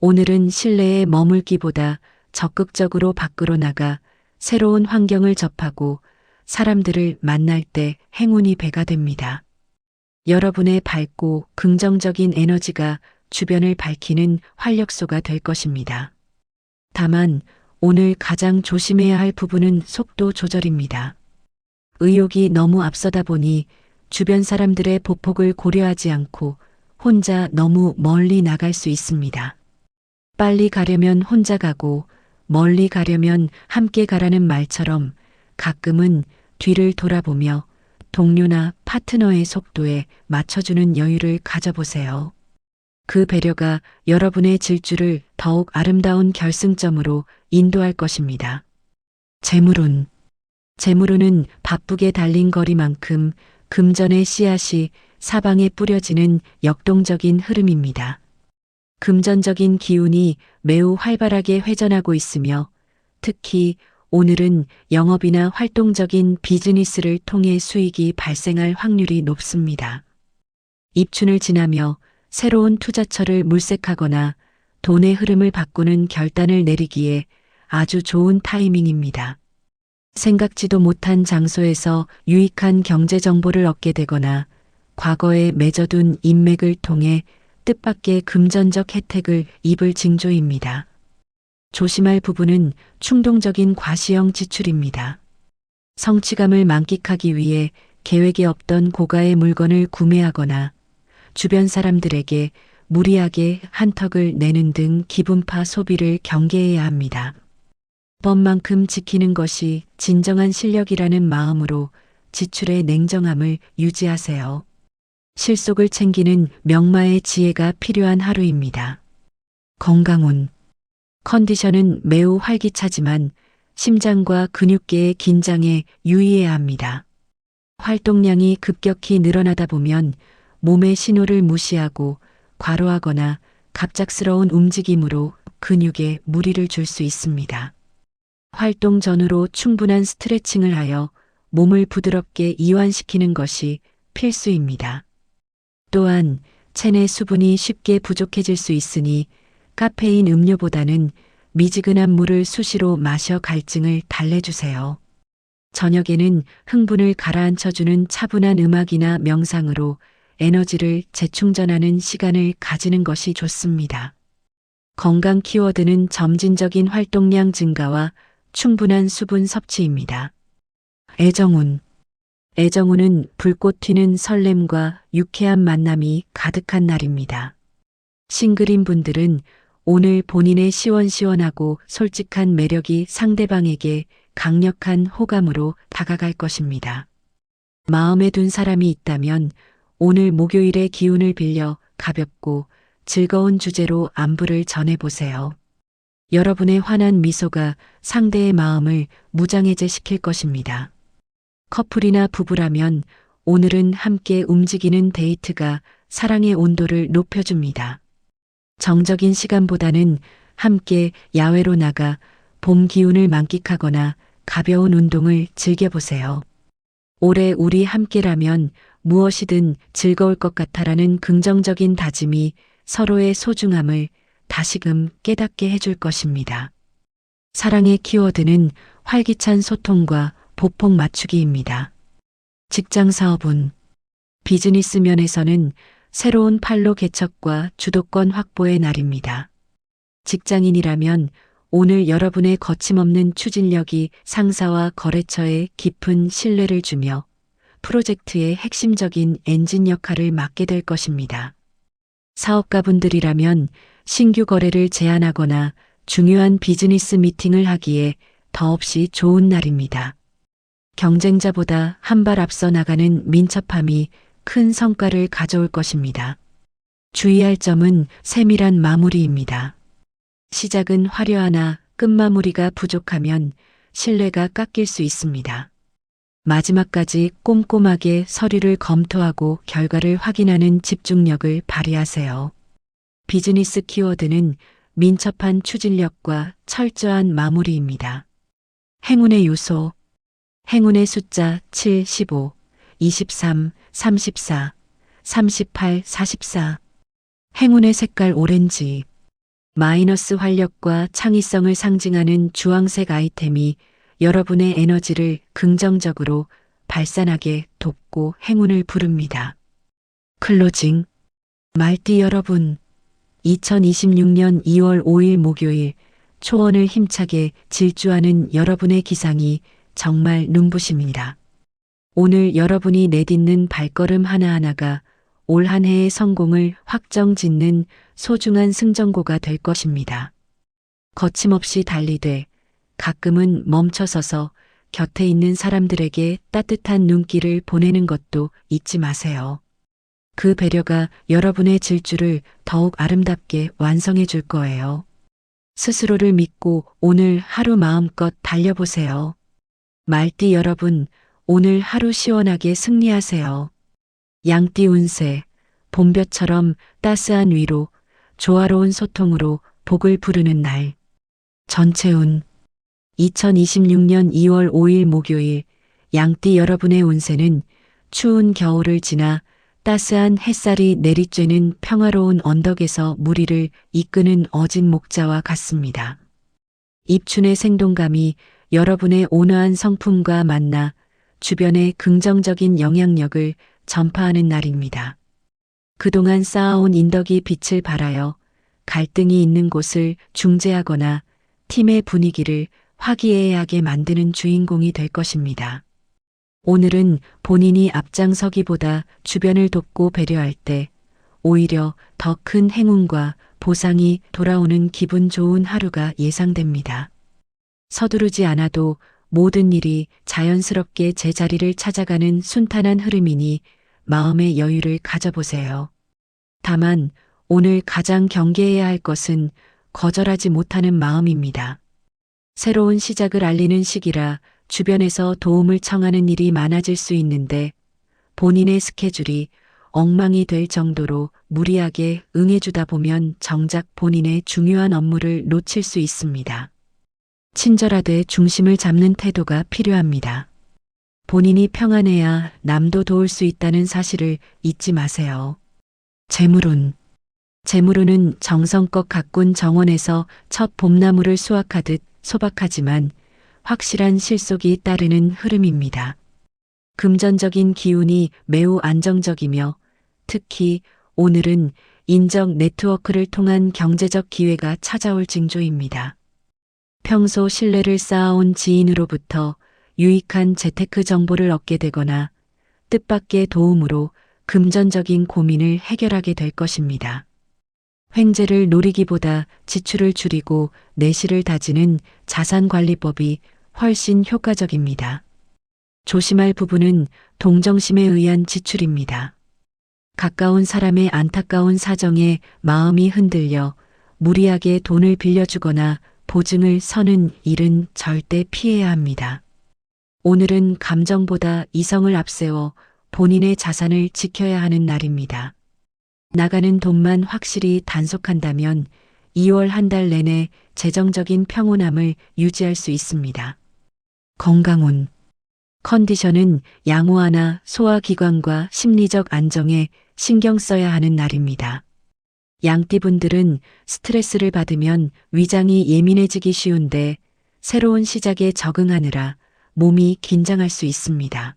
오늘은 실내에 머물기보다 적극적으로 밖으로 나가 새로운 환경을 접하고 사람들을 만날 때 행운이 배가 됩니다. 여러분의 밝고 긍정적인 에너지가 주변을 밝히는 활력소가 될 것입니다. 다만 오늘 가장 조심해야 할 부분은 속도 조절입니다. 의욕이 너무 앞서다 보니 주변 사람들의 보폭을 고려하지 않고 혼자 너무 멀리 나갈 수 있습니다. 빨리 가려면 혼자 가고 멀리 가려면 함께 가라는 말처럼 가끔은 뒤를 돌아보며 동료나 파트너의 속도에 맞춰주는 여유를 가져보세요. 그 배려가 여러분의 질주를 더욱 아름다운 결승점으로 인도할 것입니다. 재물운. 재물운은 바쁘게 달린 거리만큼 금전의 씨앗이 사방에 뿌려지는 역동적인 흐름입니다. 금전적인 기운이 매우 활발하게 회전하고 있으며 특히 오늘은 영업이나 활동적인 비즈니스를 통해 수익이 발생할 확률이 높습니다. 입춘을 지나며 새로운 투자처를 물색하거나 돈의 흐름을 바꾸는 결단을 내리기에 아주 좋은 타이밍입니다. 생각지도 못한 장소에서 유익한 경제 정보를 얻게 되거나 과거에 맺어둔 인맥을 통해 뜻밖의 금전적 혜택을 입을 징조입니다. 조심할 부분은 충동적인 과시형 지출입니다. 성취감을 만끽하기 위해 계획에 없던 고가의 물건을 구매하거나 주변 사람들에게 무리하게 한턱을 내는 등 기분파 소비를 경계해야 합니다. 법만큼 지키는 것이 진정한 실력이라는 마음으로 지출의 냉정함을 유지하세요. 실속을 챙기는 명마의 지혜가 필요한 하루입니다. 건강운. 컨디션은 매우 활기차지만 심장과 근육계의 긴장에 유의해야 합니다. 활동량이 급격히 늘어나다 보면 몸의 신호를 무시하고 과로하거나 갑작스러운 움직임으로 근육에 무리를 줄 수 있습니다. 활동 전후로 충분한 스트레칭을 하여 몸을 부드럽게 이완시키는 것이 필수입니다. 또한 체내 수분이 쉽게 부족해질 수 있으니 카페인 음료보다는 미지근한 물을 수시로 마셔 갈증을 달래주세요. 저녁에는 흥분을 가라앉혀주는 차분한 음악이나 명상으로 에너지를 재충전하는 시간을 가지는 것이 좋습니다. 건강 키워드는 점진적인 활동량 증가와 충분한 수분 섭취입니다. 애정운. 애정운은 불꽃 튀는 설렘과 유쾌한 만남이 가득한 날입니다. 싱글인 분들은 오늘 본인의 시원시원하고 솔직한 매력이 상대방에게 강력한 호감으로 다가갈 것입니다. 마음에 둔 사람이 있다면 오늘 목요일의 기운을 빌려 가볍고 즐거운 주제로 안부를 전해보세요. 여러분의 환한 미소가 상대의 마음을 무장해제시킬 것입니다. 커플이나 부부라면 오늘은 함께 움직이는 데이트가 사랑의 온도를 높여줍니다. 정적인 시간보다는 함께 야외로 나가 봄 기운을 만끽하거나 가벼운 운동을 즐겨보세요. 올해 우리 함께라면 무엇이든 즐거울 것 같아라는 긍정적인 다짐이 서로의 소중함을 다시금 깨닫게 해줄 것입니다. 사랑의 키워드는 활기찬 소통과 보폭 맞추기입니다. 직장 사업운. 비즈니스 면에서는 새로운 판로 개척과 주도권 확보의 날입니다. 직장인이라면 오늘 여러분의 거침없는 추진력이 상사와 거래처에 깊은 신뢰를 주며 프로젝트의 핵심적인 엔진 역할을 맡게 될 것입니다. 사업가분들이라면 신규 거래를 제안하거나 중요한 비즈니스 미팅을 하기에 더없이 좋은 날입니다. 경쟁자보다 한 발 앞서 나가는 민첩함이 큰 성과를 가져올 것입니다. 주의할 점은 세밀한 마무리입니다. 시작은 화려하나 끝마무리가 부족하면 신뢰가 깎일 수 있습니다. 마지막까지 꼼꼼하게 서류를 검토하고 결과를 확인하는 집중력을 발휘하세요. 비즈니스 키워드는 민첩한 추진력과 철저한 마무리입니다. 행운의 요소. 행운의 숫자 7, 15, 23, 34, 38, 44. 행운의 색깔 오렌지. 마이너스 활력과 창의성을 상징하는 주황색 아이템이 여러분의 에너지를 긍정적으로 발산하게 돕고 행운을 부릅니다. 클로징. 말띠 여러분, 2026년 2월 5일 목요일 초원을 힘차게 질주하는 여러분의 기상이 정말 눈부십니다. 오늘 여러분이 내딛는 발걸음 하나하나가 올 한 해의 성공을 확정짓는 소중한 승전고가 될 것입니다. 거침없이 달리되 가끔은 멈춰서서 곁에 있는 사람들에게 따뜻한 눈길을 보내는 것도 잊지 마세요. 그 배려가 여러분의 질주를 더욱 아름답게 완성해 줄 거예요. 스스로를 믿고 오늘 하루 마음껏 달려보세요. 말띠 여러분, 오늘 하루 시원하게 승리하세요. 양띠 운세, 봄볕처럼 따스한 위로, 조화로운 소통으로 복을 부르는 날. 전체 운. 2026년 2월 5일 목요일 양띠 여러분의 운세는 추운 겨울을 지나 따스한 햇살이 내리쬐는 평화로운 언덕에서 무리를 이끄는 어진 목자와 같습니다. 입춘의 생동감이 여러분의 온화한 성품과 만나 주변에 긍정적인 영향력을 전파하는 날입니다. 그동안 쌓아온 인덕이 빛을 발하여 갈등이 있는 곳을 중재하거나 팀의 분위기를 화기애애하게 만드는 주인공이 될 것입니다. 오늘은 본인이 앞장서기보다 주변을 돕고 배려할 때 오히려 더 큰 행운과 보상이 돌아오는 기분 좋은 하루가 예상됩니다. 서두르지 않아도 모든 일이 자연스럽게 제자리를 찾아가는 순탄한 흐름이니 마음의 여유를 가져보세요. 다만 오늘 가장 경계해야 할 것은 거절하지 못하는 마음입니다. 새로운 시작을 알리는 시기라 주변에서 도움을 청하는 일이 많아질 수 있는데 본인의 스케줄이 엉망이 될 정도로 무리하게 응해주다 보면 정작 본인의 중요한 업무를 놓칠 수 있습니다. 친절하되 중심을 잡는 태도가 필요합니다. 본인이 평안해야 남도 도울 수 있다는 사실을 잊지 마세요. 재물운. 재물운은 정성껏 가꾼 정원에서 첫 봄나무를 수확하듯 소박하지만 확실한 실속이 따르는 흐름입니다. 금전적인 기운이 매우 안정적이며 특히 오늘은 인적 네트워크를 통한 경제적 기회가 찾아올 징조입니다. 평소 신뢰를 쌓아온 지인으로부터 유익한 재테크 정보를 얻게 되거나 뜻밖의 도움으로 금전적인 고민을 해결하게 될 것입니다. 횡재를 노리기보다 지출을 줄이고 내실을 다지는 자산관리법이 훨씬 효과적입니다. 조심할 부분은 동정심에 의한 지출입니다. 가까운 사람의 안타까운 사정에 마음이 흔들려 무리하게 돈을 빌려주거나 보증을 서는 일은 절대 피해야 합니다. 오늘은 감정보다 이성을 앞세워 본인의 자산을 지켜야 하는 날입니다. 나가는 돈만 확실히 단속한다면 2월 한 달 내내 재정적인 평온함을 유지할 수 있습니다. 건강운. 컨디션은 양호하나 소화기관과 심리적 안정에 신경 써야 하는 날입니다. 양띠분들은 스트레스를 받으면 위장이 예민해지기 쉬운데 새로운 시작에 적응하느라 몸이 긴장할 수 있습니다.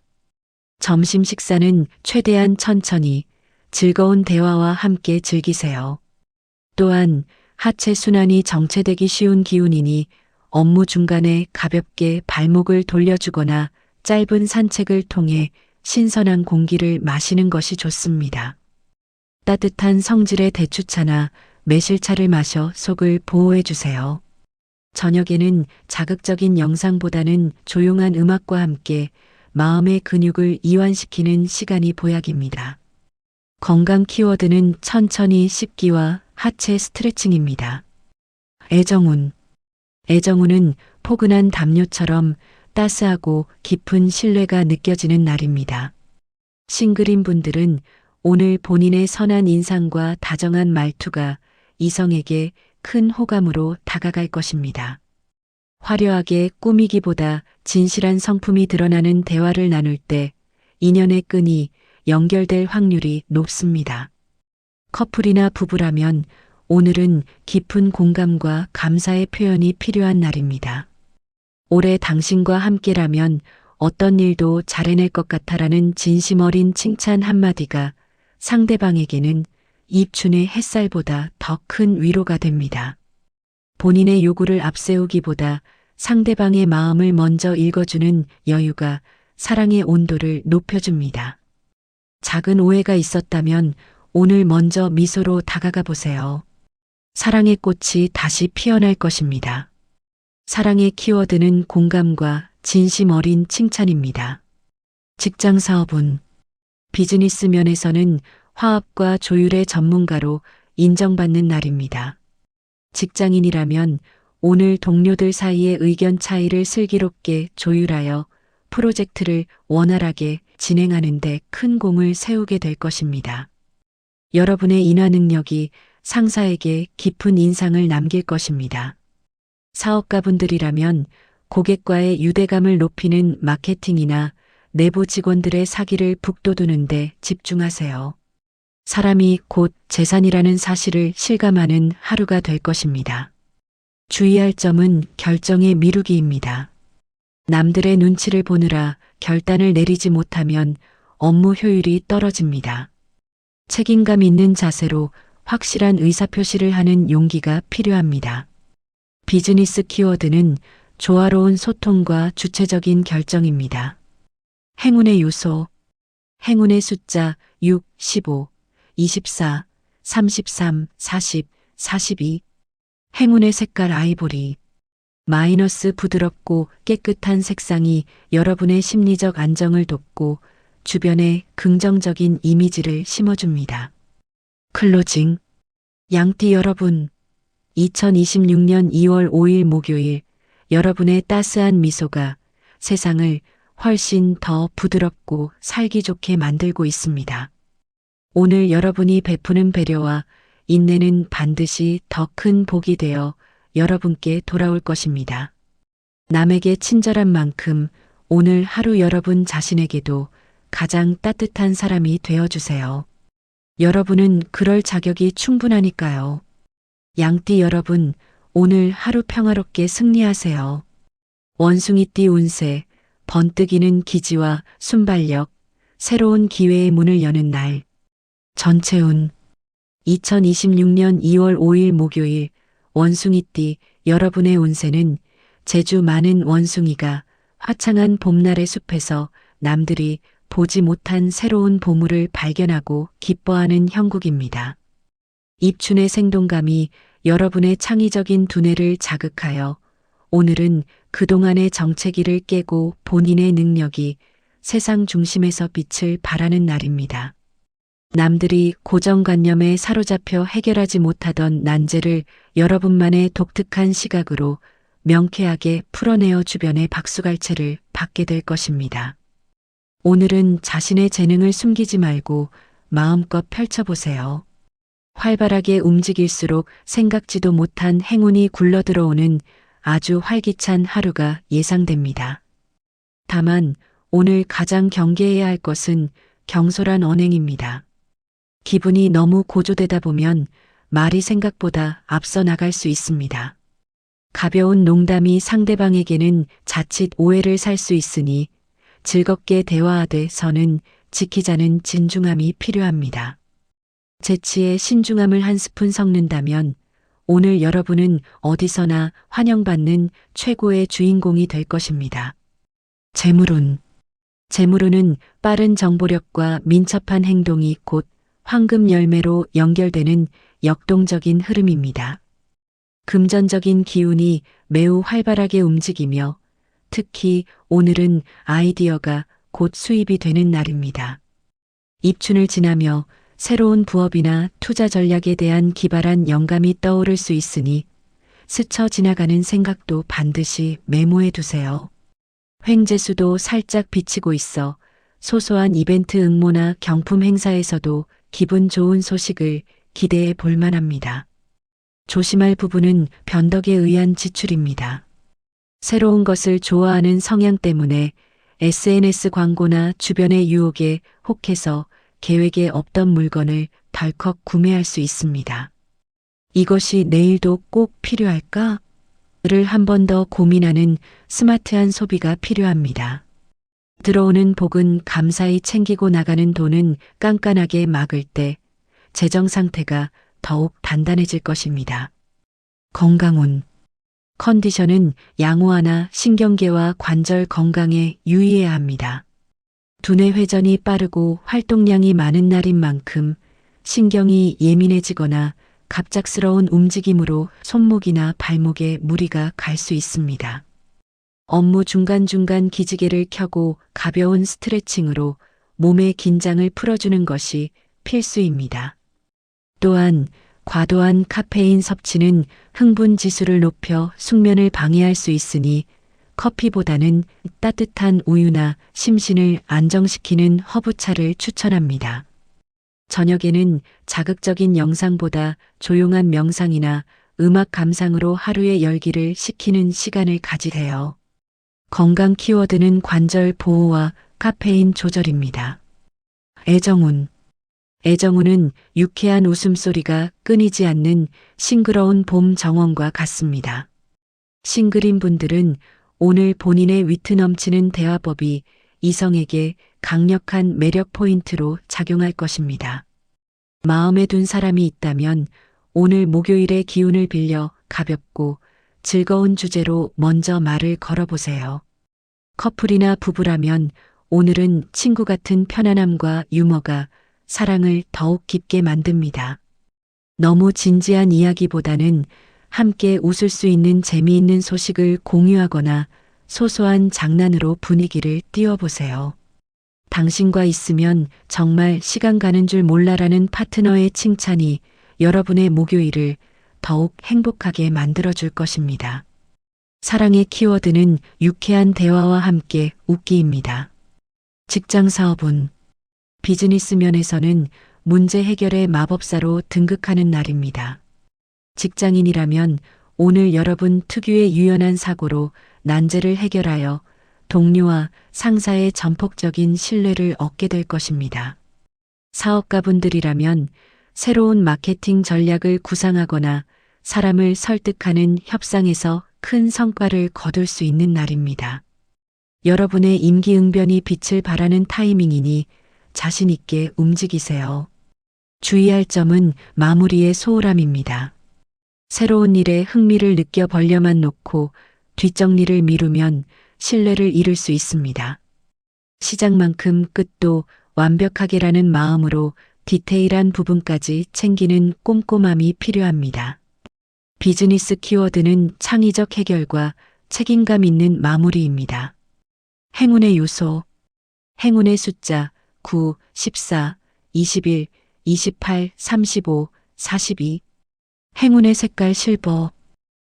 점심 식사는 최대한 천천히 즐거운 대화와 함께 즐기세요. 또한 하체 순환이 정체되기 쉬운 기운이니 업무 중간에 가볍게 발목을 돌려주거나 짧은 산책을 통해 신선한 공기를 마시는 것이 좋습니다. 따뜻한 성질의 대추차나 매실차를 마셔 속을 보호해 주세요. 저녁에는 자극적인 영상보다는 조용한 음악과 함께 마음의 근육을 이완시키는 시간이 보약입니다. 건강 키워드는 천천히 씹기와 하체 스트레칭입니다. 애정운. 애정운은 포근한 담요처럼 따스하고 깊은 신뢰가 느껴지는 날입니다. 싱글인 분들은 오늘 본인의 선한 인상과 다정한 말투가 이성에게 큰 호감으로 다가갈 것입니다. 화려하게 꾸미기보다 진실한 성품이 드러나는 대화를 나눌 때 인연의 끈이 연결될 확률이 높습니다. 커플이나 부부라면 오늘은 깊은 공감과 감사의 표현이 필요한 날입니다. 올해 당신과 함께라면 어떤 일도 잘해낼 것 같아라는 진심 어린 칭찬 한마디가 상대방에게는 입춘의 햇살보다 더 큰 위로가 됩니다. 본인의 요구를 앞세우기보다 상대방의 마음을 먼저 읽어주는 여유가 사랑의 온도를 높여줍니다. 작은 오해가 있었다면 오늘 먼저 미소로 다가가 보세요. 사랑의 꽃이 다시 피어날 것입니다. 사랑의 키워드는 공감과 진심 어린 칭찬입니다. 직장 사업은 비즈니스 면에서는 화합과 조율의 전문가로 인정받는 날입니다. 직장인이라면 오늘 동료들 사이의 의견 차이를 슬기롭게 조율하여 프로젝트를 원활하게 진행하는 데 큰 공을 세우게 될 것입니다. 여러분의 인화 능력이 상사에게 깊은 인상을 남길 것입니다. 사업가분들이라면 고객과의 유대감을 높이는 마케팅이나 내부 직원들의 사기를 북돋우는 데 집중하세요. 사람이 곧 재산이라는 사실을 실감하는 하루가 될 것입니다. 주의할 점은 결정의 미루기입니다. 남들의 눈치를 보느라 결단을 내리지 못하면 업무 효율이 떨어집니다. 책임감 있는 자세로 확실한 의사표시를 하는 용기가 필요합니다. 비즈니스 키워드는 조화로운 소통과 주체적인 결정입니다. 행운의 요소, 행운의 숫자 6, 15, 24, 33, 40, 42. 행운의 색깔 아이보리. 마이너스 부드럽고 깨끗한 색상이 여러분의 심리적 안정을 돕고 주변에 긍정적인 이미지를 심어줍니다. 클로징. 양띠 여러분, 2026년 2월 5일 목요일 여러분의 따스한 미소가 세상을 훨씬 더 부드럽고 살기 좋게 만들고 있습니다. 오늘 여러분이 베푸는 배려와 인내는 반드시 더 큰 복이 되어 여러분께 돌아올 것입니다. 남에게 친절한 만큼 오늘 하루 여러분 자신에게도 가장 따뜻한 사람이 되어주세요. 여러분은 그럴 자격이 충분하니까요. 양띠 여러분, 오늘 하루 평화롭게 승리하세요. 원숭이띠 운세, 번뜩이는 기지와 순발력, 새로운 기회의 문을 여는 날. 전체 운. 2026년 2월 5일 목요일 원숭이띠 여러분의 운세는 제주 많은 원숭이가 화창한 봄날의 숲에서 남들이 보지 못한 새로운 보물을 발견하고 기뻐하는 형국입니다. 입춘의 생동감이 여러분의 창의적인 두뇌를 자극하여 오늘은 그동안의 정체기를 깨고 본인의 능력이 세상 중심에서 빛을 발하는 날입니다. 남들이 고정관념에 사로잡혀 해결하지 못하던 난제를 여러분만의 독특한 시각으로 명쾌하게 풀어내어 주변의 박수갈채를 받게 될 것입니다. 오늘은 자신의 재능을 숨기지 말고 마음껏 펼쳐보세요. 활발하게 움직일수록 생각지도 못한 행운이 굴러들어오는 아주 활기찬 하루가 예상됩니다. 다만 오늘 가장 경계해야 할 것은 경솔한 언행입니다. 기분이 너무 고조되다 보면 말이 생각보다 앞서 나갈 수 있습니다. 가벼운 농담이 상대방에게는 자칫 오해를 살 수 있으니 즐겁게 대화하되 서는 지키자는 진중함이 필요합니다. 재치에 신중함을 한 스푼 섞는다면 오늘 여러분은 어디서나 환영받는 최고의 주인공이 될 것입니다. 재물운. 재물운은 빠른 정보력과 민첩한 행동이 곧 황금 열매로 연결되는 역동적인 흐름입니다. 금전적인 기운이 매우 활발하게 움직이며 특히 오늘은 아이디어가 곧 수입이 되는 날입니다. 입춘을 지나며 새로운 부업이나 투자 전략에 대한 기발한 영감이 떠오를 수 있으니 스쳐 지나가는 생각도 반드시 메모해 두세요. 횡재수도 살짝 비치고 있어 소소한 이벤트 응모나 경품 행사에서도 기분 좋은 소식을 기대해 볼 만합니다. 조심할 부분은 변덕에 의한 지출입니다. 새로운 것을 좋아하는 성향 때문에 SNS 광고나 주변의 유혹에 혹해서 계획에 없던 물건을 덜컥 구매할 수 있습니다. 이것이 내일도 꼭 필요할까? 를 한 번 더 고민하는 스마트한 소비가 필요합니다. 들어오는 복은 감사히 챙기고 나가는 돈은 깐깐하게 막을 때 재정 상태가 더욱 단단해질 것입니다. 건강운. 컨디션은 양호하나 신경계와 관절 건강에 유의해야 합니다. 두뇌 회전이 빠르고 활동량이 많은 날인 만큼 신경이 예민해지거나 갑작스러운 움직임으로 손목이나 발목에 무리가 갈 수 있습니다. 업무 중간중간 기지개를 켜고 가벼운 스트레칭으로 몸의 긴장을 풀어주는 것이 필수입니다. 또한 과도한 카페인 섭취는 흥분 지수를 높여 숙면을 방해할 수 있으니 커피보다는 따뜻한 우유나 심신을 안정시키는 허브차를 추천합니다. 저녁에는 자극적인 영상보다 조용한 명상이나 음악 감상으로 하루의 열기를 식히는 시간을 가지세요. 건강 키워드는 관절 보호와 카페인 조절입니다. 애정운. 애정운은 유쾌한 웃음소리가 끊이지 않는 싱그러운 봄 정원과 같습니다. 싱글인 분들은 오늘 본인의 위트 넘치는 대화법이 이성에게 강력한 매력 포인트로 작용할 것입니다. 마음에 둔 사람이 있다면 오늘 목요일의 기운을 빌려 가볍고 즐거운 주제로 먼저 말을 걸어보세요. 커플이나 부부라면 오늘은 친구 같은 편안함과 유머가 사랑을 더욱 깊게 만듭니다. 너무 진지한 이야기보다는 함께 웃을 수 있는 재미있는 소식을 공유하거나 소소한 장난으로 분위기를 띄워보세요. 당신과 있으면 정말 시간 가는 줄 몰라라는 파트너의 칭찬이 여러분의 목요일을 더욱 행복하게 만들어줄 것입니다. 사랑의 키워드는 유쾌한 대화와 함께 웃기입니다. 직장 사업운. 비즈니스 면에서는 문제 해결의 마법사로 등극하는 날입니다. 직장인이라면 오늘 여러분 특유의 유연한 사고로 난제를 해결하여 동료와 상사의 전폭적인 신뢰를 얻게 될 것입니다. 사업가분들이라면 새로운 마케팅 전략을 구상하거나 사람을 설득하는 협상에서 큰 성과를 거둘 수 있는 날입니다. 여러분의 임기응변이 빛을 발하는 타이밍이니 자신 있게 움직이세요. 주의할 점은 마무리의 소홀함입니다. 새로운 일에 흥미를 느껴 벌려만 놓고 뒷정리를 미루면 신뢰를 잃을 수 있습니다. 시작만큼 끝도 완벽하게라는 마음으로 디테일한 부분까지 챙기는 꼼꼼함이 필요합니다. 비즈니스 키워드는 창의적 해결과 책임감 있는 마무리입니다. 행운의 요소. 행운의 숫자 9, 14, 21, 28, 35, 42. 행운의 색깔 실버.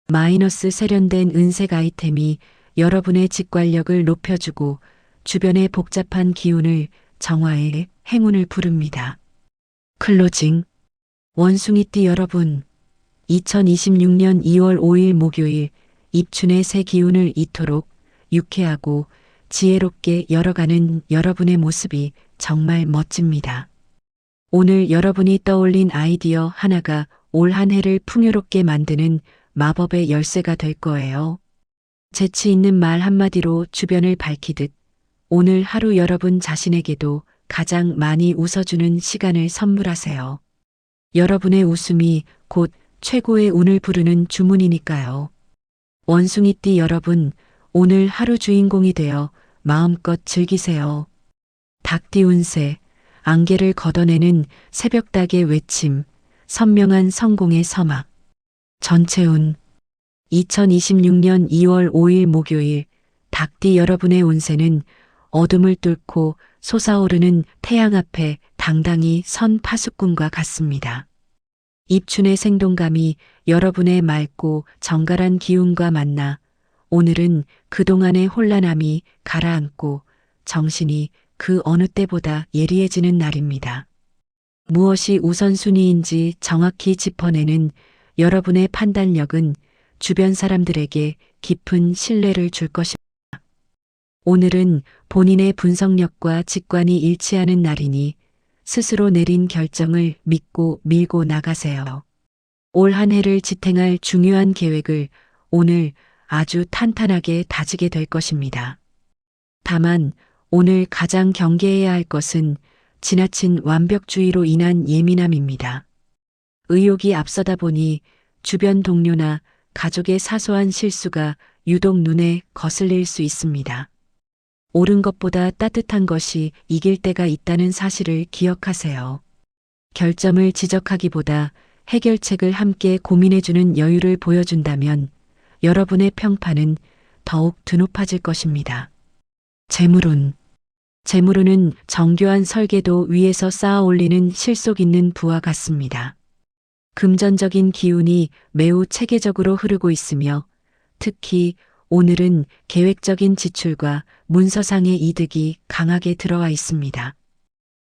마이너스 세련된 은색 아이템이 여러분의 직관력을 높여주고 주변의 복잡한 기운을 정화해 행운을 부릅니다. 클로징. 원숭이띠 여러분. 2026년 2월 5일 목요일 입춘의 새 기운을 이토록 유쾌하고 지혜롭게 열어가는 여러분의 모습이 정말 멋집니다. 오늘 여러분이 떠올린 아이디어 하나가 올 한 해를 풍요롭게 만드는 마법의 열쇠가 될 거예요. 재치 있는 말 한마디로 주변을 밝히듯 오늘 하루 여러분 자신에게도 가장 많이 웃어주는 시간을 선물하세요. 여러분의 웃음이 곧 최고의 운을 부르는 주문이니까요. 원숭이띠 여러분, 오늘 하루 주인공이 되어 마음껏 즐기세요. 닭띠 운세, 안개를 걷어내는 새벽닭의 외침, 선명한 성공의 서막. 전체운. 2026년 2월 5일 목요일 닭띠 여러분의 운세는 어둠을 뚫고 솟아오르는 태양 앞에 당당히 선 파수꾼과 같습니다. 입춘의 생동감이 여러분의 맑고 정갈한 기운과 만나 오늘은 그동안의 혼란함이 가라앉고 정신이 그 어느 때보다 예리해지는 날입니다. 무엇이 우선순위인지 정확히 짚어내는 여러분의 판단력은 주변 사람들에게 깊은 신뢰를 줄 것입니다. 오늘은 본인의 분석력과 직관이 일치하는 날이니 스스로 내린 결정을 믿고 밀고 나가세요. 올 한 해를 지탱할 중요한 계획을 오늘 아주 탄탄하게 다지게 될 것입니다. 다만 오늘 가장 경계해야 할 것은 지나친 완벽주의로 인한 예민함입니다. 의욕이 앞서다 보니 주변 동료나 가족의 사소한 실수가 유독 눈에 거슬릴 수 있습니다. 옳은 것보다 따뜻한 것이 이길 때가 있다는 사실을 기억하세요. 결점을 지적하기보다 해결책을 함께 고민해주는 여유를 보여준다면 여러분의 평판은 더욱 드높아질 것입니다. 재물운은 정교한 설계도 위에서 쌓아 올리는 실속 있는 부와 같습니다. 금전적인 기운이 매우 체계적으로 흐르고 있으며 특히 오늘은 계획적인 지출과 문서상의 이득이 강하게 들어와 있습니다.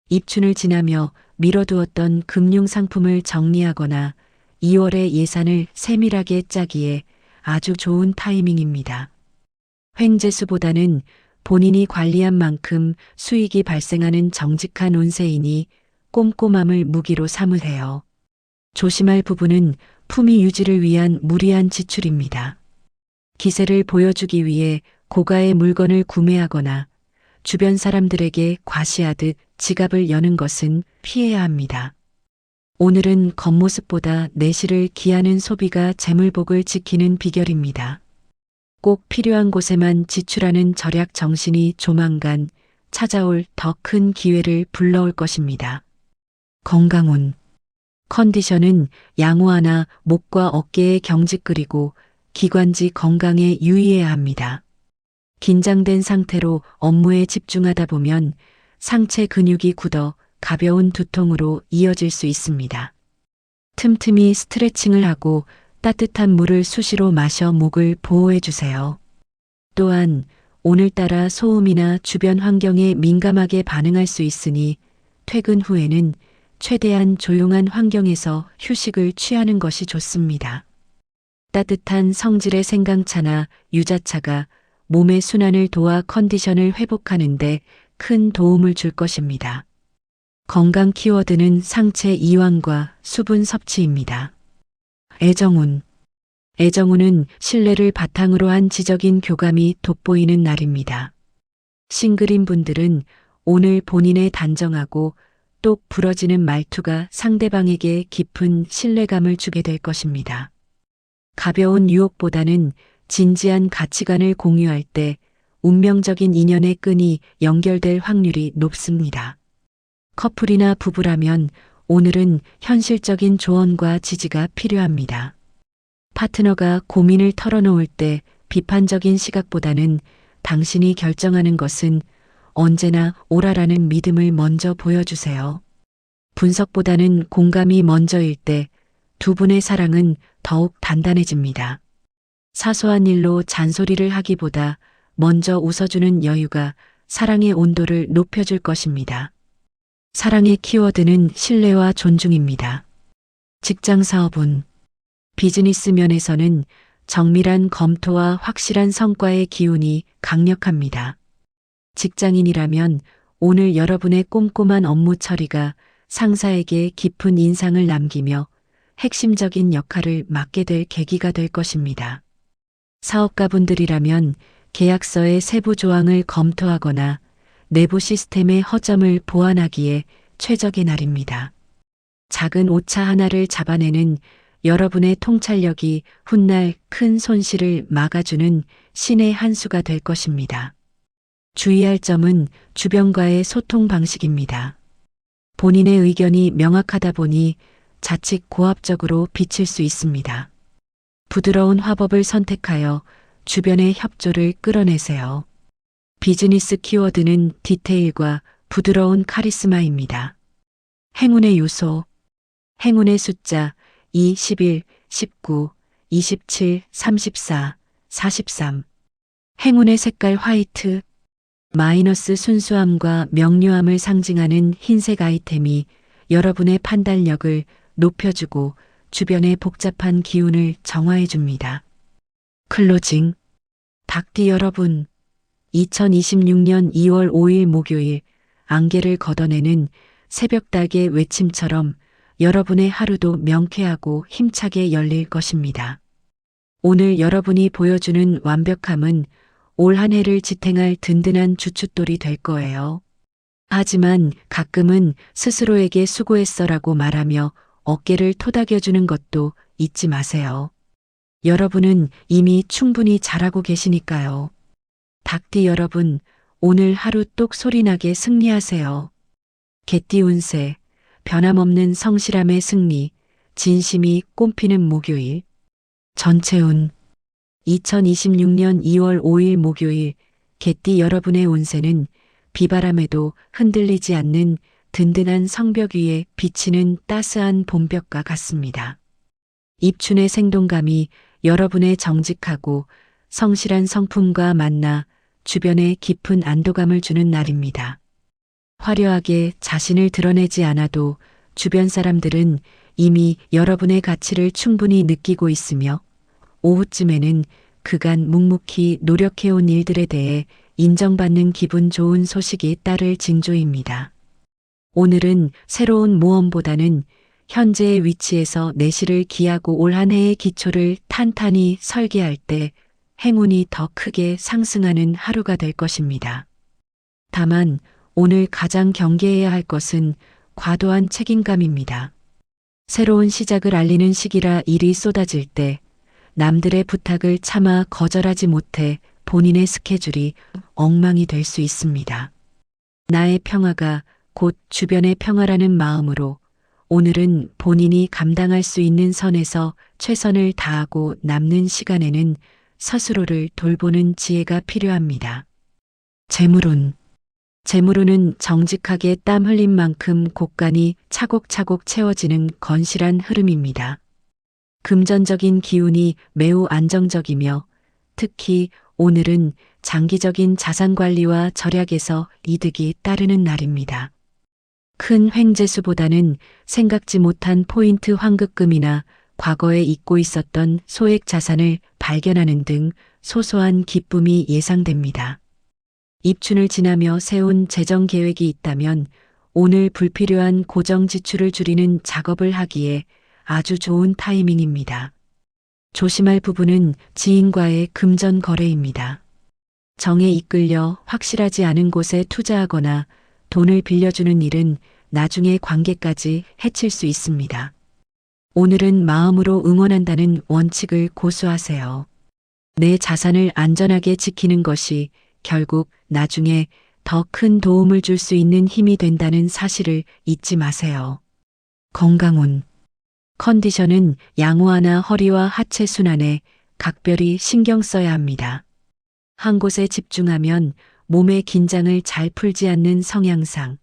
입춘을 지나며 미뤄두었던 금융상품을 정리하거나 2월의 예산을 세밀하게 짜기에 아주 좋은 타이밍입니다. 횡재수보다는 본인이 관리한 만큼 수익이 발생하는 정직한 운세이니 꼼꼼함을 무기로 삼으세요. 조심할 부분은 품위 유지를 위한 무리한 지출입니다. 기세를 보여주기 위해 고가의 물건을 구매하거나 주변 사람들에게 과시하듯 지갑을 여는 것은 피해야 합니다. 오늘은 겉모습보다 내실을 기하는 소비가 재물복을 지키는 비결입니다. 꼭 필요한 곳에만 지출하는 절약 정신이 조만간 찾아올 더 큰 기회를 불러올 것입니다. 건강운. 컨디션은 양호하나 목과 어깨의 경직 그리고 기관지 건강에 유의해야 합니다. 긴장된 상태로 업무에 집중하다 보면 상체 근육이 굳어 가벼운 두통으로 이어질 수 있습니다. 틈틈이 스트레칭을 하고 따뜻한 물을 수시로 마셔 목을 보호해 주세요. 또한 오늘따라 소음이나 주변 환경에 민감하게 반응할 수 있으니 퇴근 후에는 최대한 조용한 환경에서 휴식을 취하는 것이 좋습니다. 따뜻한 성질의 생강차나 유자차가 몸의 순환을 도와 컨디션을 회복하는 데 큰 도움을 줄 것입니다. 건강 키워드는 상체 이완과 수분 섭취입니다. 애정운은 신뢰를 바탕으로 한 지적인 교감이 돋보이는 날입니다. 싱글인 분들은 오늘 본인의 단정하고 똑 부러지는 말투가 상대방에게 깊은 신뢰감을 주게 될 것입니다. 가벼운 유혹보다는 진지한 가치관을 공유할 때 운명적인 인연의 끈이 연결될 확률이 높습니다. 커플이나 부부라면 오늘은 현실적인 조언과 지지가 필요합니다. 파트너가 고민을 털어놓을 때 비판적인 시각보다는 당신이 결정하는 것은 언제나 옳아라는 믿음을 먼저 보여주세요. 분석보다는 공감이 먼저일 때 두 분의 사랑은 더욱 단단해집니다. 사소한 일로 잔소리를 하기보다 먼저 웃어주는 여유가 사랑의 온도를 높여줄 것입니다. 사랑의 키워드는 신뢰와 존중입니다. 직장 사업운. 비즈니스 면에서는 정밀한 검토와 확실한 성과의 기운이 강력합니다. 직장인이라면 오늘 여러분의 꼼꼼한 업무 처리가 상사에게 깊은 인상을 남기며 핵심적인 역할을 맡게 될 계기가 될 것입니다. 사업가분들이라면 계약서의 세부 조항을 검토하거나 내부 시스템의 허점을 보완하기에 최적의 날입니다. 작은 오차 하나를 잡아내는 여러분의 통찰력이 훗날 큰 손실을 막아주는 신의 한 수가 될 것입니다. 주의할 점은 주변과의 소통 방식입니다. 본인의 의견이 명확하다 보니 자칫 고압적으로 비칠 수 있습니다. 부드러운 화법을 선택하여 주변의 협조를 끌어내세요. 비즈니스 키워드는 디테일과 부드러운 카리스마입니다. 행운의 요소. 행운의 숫자 2, 11, 19, 27, 34, 43. 행운의 색깔 화이트. 마이너스 순수함과 명료함을 상징하는 흰색 아이템이 여러분의 판단력을 높여주고 주변의 복잡한 기운을 정화해 줍니다. 클로징. 닭띠 여러분, 2026년 2월 5일 목요일 안개를 걷어내는 새벽닭의 외침처럼 여러분의 하루도 명쾌하고 힘차게 열릴 것입니다. 오늘 여러분이 보여주는 완벽함은 올 한 해를 지탱할 든든한 주춧돌이 될 거예요. 하지만 가끔은 스스로에게 수고했어라고 말하며 어깨를 토닥여주는 것도 잊지 마세요. 여러분은 이미 충분히 잘하고 계시니까요. 닭띠 여러분, 오늘 하루 똑 소리나게 승리하세요. 개띠 운세, 변함없는 성실함의 승리, 진심이 꽃피는 목요일. 전체 운, 2026년 2월 5일 목요일, 개띠 여러분의 운세는 비바람에도 흔들리지 않는 든든한 성벽 위에 비치는 따스한 봄볕과 같습니다. 입춘의 생동감이 여러분의 정직하고 성실한 성품과 만나 주변에 깊은 안도감을 주는 날입니다. 화려하게 자신을 드러내지 않아도 주변 사람들은 이미 여러분의 가치를 충분히 느끼고 있으며 오후쯤에는 그간 묵묵히 노력해온 일들에 대해 인정받는 기분 좋은 소식이 따를 징조입니다. 오늘은 새로운 모험보다는 현재의 위치에서 내실을 기하고 올 한 해의 기초를 탄탄히 설계할 때 행운이 더 크게 상승하는 하루가 될 것입니다. 다만 오늘 가장 경계해야 할 것은 과도한 책임감입니다. 새로운 시작을 알리는 시기라 일이 쏟아질 때 남들의 부탁을 차마 거절하지 못해 본인의 스케줄이 엉망이 될 수 있습니다. 나의 평화가 곧 주변의 평화라는 마음으로 오늘은 본인이 감당할 수 있는 선에서 최선을 다하고 남는 시간에는 스스로를 돌보는 지혜가 필요합니다. 재물운. 재물운은 정직하게 땀 흘린 만큼 곳간이 차곡차곡 채워지는 건실한 흐름입니다. 금전적인 기운이 매우 안정적이며 특히 오늘은 장기적인 자산 관리와 절약에서 이득이 따르는 날입니다. 큰 횡재수보다는 생각지 못한 포인트 환급금이나 과거에 잊고 있었던 소액 자산을 발견하는 등 소소한 기쁨이 예상됩니다. 입춘을 지나며 세운 재정 계획이 있다면 오늘 불필요한 고정 지출을 줄이는 작업을 하기에 아주 좋은 타이밍입니다. 조심할 부분은 지인과의 금전 거래입니다. 정에 이끌려 확실하지 않은 곳에 투자하거나 돈을 빌려주는 일은 나중에 관계까지 해칠 수 있습니다. 오늘은 마음으로 응원한다는 원칙을 고수하세요. 내 자산을 안전하게 지키는 것이 결국 나중에 더 큰 도움을 줄 수 있는 힘이 된다는 사실을 잊지 마세요. 건강운. 컨디션은 양호하나 허리와 하체 순환에 각별히 신경 써야 합니다. 한 곳에 집중하면 몸의 긴장을 잘 풀지 않는 성향상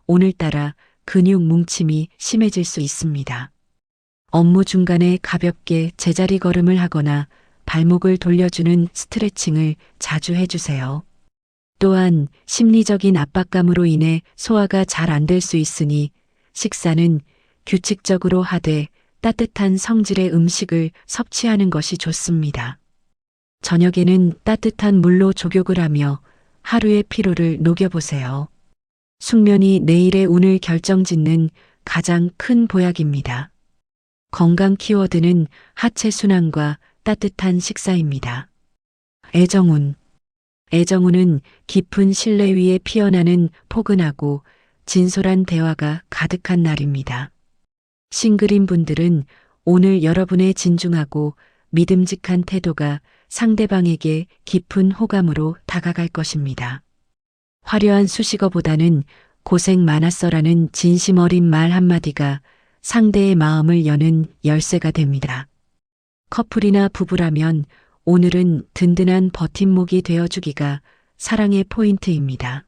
오늘따라 근육 뭉침이 심해질 수 있습니다. 업무 중간에 가볍게 제자리 걸음을 하거나 발목을 돌려주는 스트레칭을 자주 해주세요. 또한 심리적인 압박감으로 인해 소화가 잘 안 될 수 있으니 식사는 규칙적으로 하되 따뜻한 성질의 음식을 섭취하는 것이 좋습니다. 저녁에는 따뜻한 물로 족욕을 하며 하루의 피로를 녹여보세요. 숙면이 내일의 운을 결정짓는 가장 큰 보약입니다. 건강 키워드는 하체 순환과 따뜻한 식사입니다. 애정운. 애정운은 깊은 신뢰 위에 피어나는 포근하고 진솔한 대화가 가득한 날입니다. 싱글인 분들은 오늘 여러분의 진중하고 믿음직한 태도가 상대방에게 깊은 호감으로 다가갈 것입니다. 화려한 수식어보다는 고생 많았어라는 진심 어린 말 한마디가 상대의 마음을 여는 열쇠가 됩니다. 커플이나 부부라면 오늘은 든든한 버팀목이 되어주기가 사랑의 포인트입니다.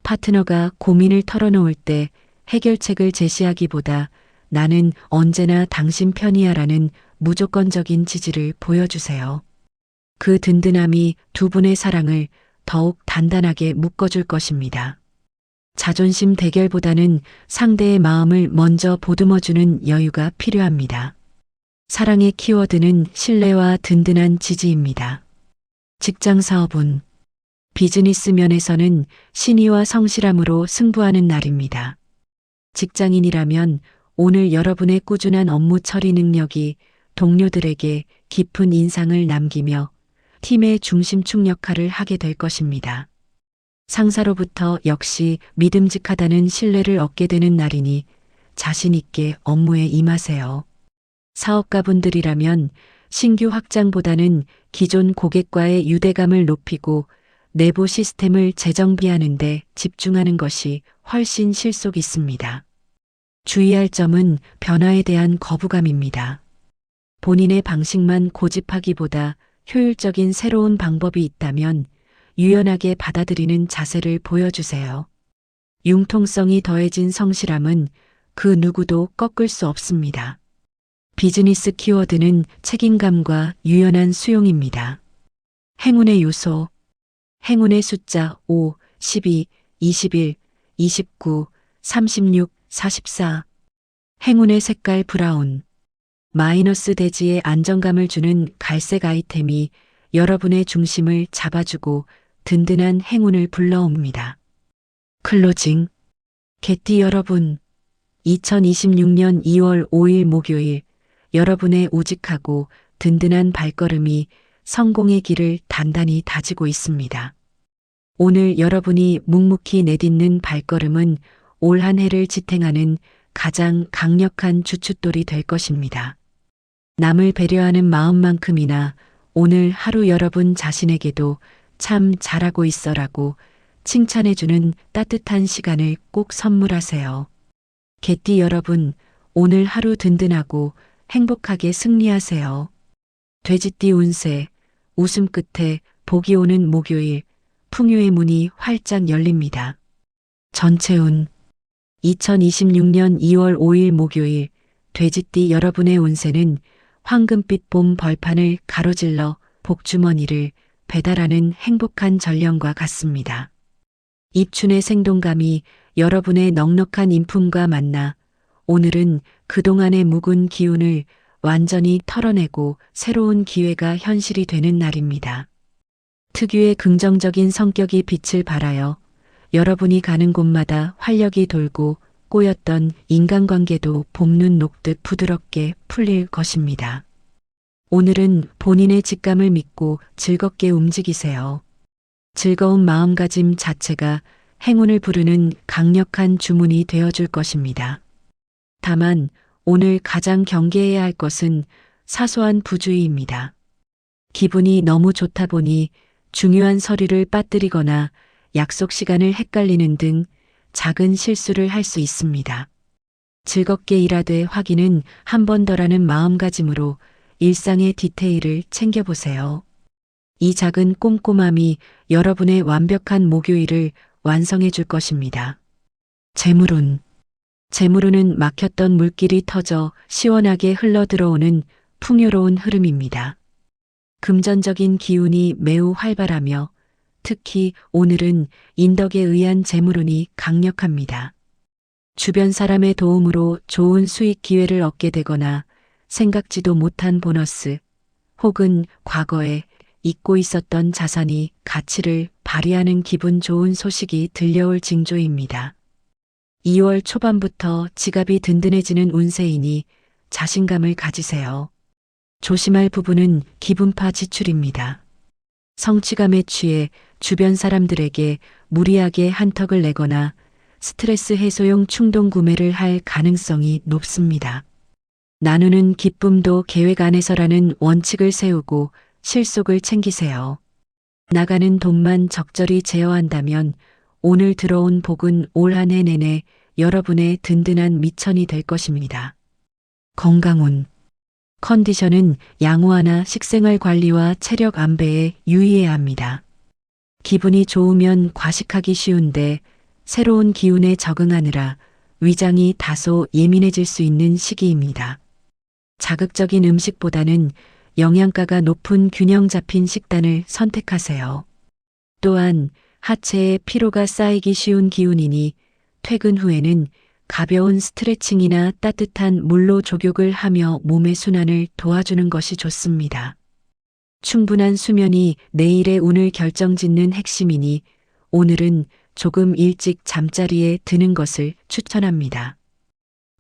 파트너가 고민을 털어놓을 때 해결책을 제시하기보다 나는 언제나 당신 편이야라는 무조건적인 지지를 보여주세요. 그 든든함이 두 분의 사랑을 더욱 단단하게 묶어줄 것입니다. 자존심 대결보다는 상대의 마음을 먼저 보듬어주는 여유가 필요합니다. 사랑의 키워드는 신뢰와 든든한 지지입니다. 직장 사업운. 비즈니스 면에서는 신의와 성실함으로 승부하는 날입니다. 직장인이라면 오늘 여러분의 꾸준한 업무 처리 능력이 동료들에게 깊은 인상을 남기며 팀의 중심축 역할을 하게 될 것입니다. 상사로부터 역시 믿음직하다는 신뢰를 얻게 되는 날이니 자신 있게 업무에 임하세요. 사업가분들이라면 신규 확장보다는 기존 고객과의 유대감을 높이고 내부 시스템을 재정비하는 데 집중하는 것이 훨씬 실속 있습니다. 주의할 점은 변화에 대한 거부감입니다. 본인의 방식만 고집하기보다 효율적인 새로운 방법이 있다면 유연하게 받아들이는 자세를 보여주세요. 융통성이 더해진 성실함은 그 누구도 꺾을 수 없습니다. 비즈니스 키워드는 책임감과 유연한 수용입니다. 행운의 요소. 행운의 숫자 5, 12, 21, 29, 36, 44. 행운의 색깔 브라운. 마이너스 대지에 안정감을 주는 갈색 아이템이 여러분의 중심을 잡아주고 든든한 행운을 불러옵니다. 클로징. 개띠 여러분. 2026년 2월 5일 목요일 여러분의 우직하고 든든한 발걸음이 성공의 길을 단단히 다지고 있습니다. 오늘 여러분이 묵묵히 내딛는 발걸음은 올 한 해를 지탱하는 가장 강력한 주춧돌이 될 것입니다. 남을 배려하는 마음만큼이나 오늘 하루 여러분 자신에게도 참 잘하고 있어라고 칭찬해주는 따뜻한 시간을 꼭 선물하세요. 개띠 여러분, 오늘 하루 든든하고 행복하게 승리하세요. 돼지띠 운세. 웃음 끝에 복이 오는 목요일, 풍요의 문이 활짝 열립니다. 전체 운. 2026년 2월 5일 목요일, 돼지띠 여러분의 운세는 황금빛 봄 벌판을 가로질러 복주머니를 배달하는 행복한 전령과 같습니다. 입춘의 생동감이 여러분의 넉넉한 인품과 만나 오늘은 그동안의 묵은 기운을 완전히 털어내고 새로운 기회가 현실이 되는 날입니다. 특유의 긍정적인 성격이 빛을 발하여 여러분이 가는 곳마다 활력이 돌고 꼬였던 인간관계도 봄눈 녹듯 부드럽게 풀릴 것입니다. 오늘은 본인의 직감을 믿고 즐겁게 움직이세요. 즐거운 마음가짐 자체가 행운을 부르는 강력한 주문이 되어줄 것입니다. 다만 오늘 가장 경계해야 할 것은 사소한 부주의입니다. 기분이 너무 좋다 보니 중요한 서류를 빠뜨리거나 약속 시간을 헷갈리는 등 작은 실수를 할 수 있습니다. 즐겁게 일하되 확인은 한 번 더라는 마음가짐으로 일상의 디테일을 챙겨보세요. 이 작은 꼼꼼함이 여러분의 완벽한 목요일을 완성해 줄 것입니다. 재물운. 재물운은 막혔던 물길이 터져 시원하게 흘러들어오는 풍요로운 흐름입니다. 금전적인 기운이 매우 활발하며 특히 오늘은 인덕에 의한 재물운이 강력합니다. 주변 사람의 도움으로 좋은 수익 기회를 얻게 되거나 생각지도 못한 보너스 혹은 과거에 잊고 있었던 자산이 가치를 발휘하는 기분 좋은 소식이 들려올 징조입니다. 2월 초반부터 지갑이 든든해지는 운세이니 자신감을 가지세요. 조심할 부분은 기분파 지출입니다. 성취감에 취해 주변 사람들에게 무리하게 한턱을 내거나 스트레스 해소용 충동 구매를 할 가능성이 높습니다. 나누는 기쁨도 계획 안에서라는 원칙을 세우고 실속을 챙기세요. 나가는 돈만 적절히 제어한다면 오늘 들어온 복은 올 한 해 내내 여러분의 든든한 미천이 될 것입니다. 건강운. 컨디션은 양호하나 식생활 관리와 체력 안배에 유의해야 합니다. 기분이 좋으면 과식하기 쉬운데 새로운 기운에 적응하느라 위장이 다소 예민해질 수 있는 시기입니다. 자극적인 음식보다는 영양가가 높은 균형 잡힌 식단을 선택하세요. 또한 하체에 피로가 쌓이기 쉬운 기운이니 퇴근 후에는 가벼운 스트레칭이나 따뜻한 물로 족욕을 하며 몸의 순환을 도와주는 것이 좋습니다. 충분한 수면이 내일의 운을 결정짓는 핵심이니 오늘은 조금 일찍 잠자리에 드는 것을 추천합니다.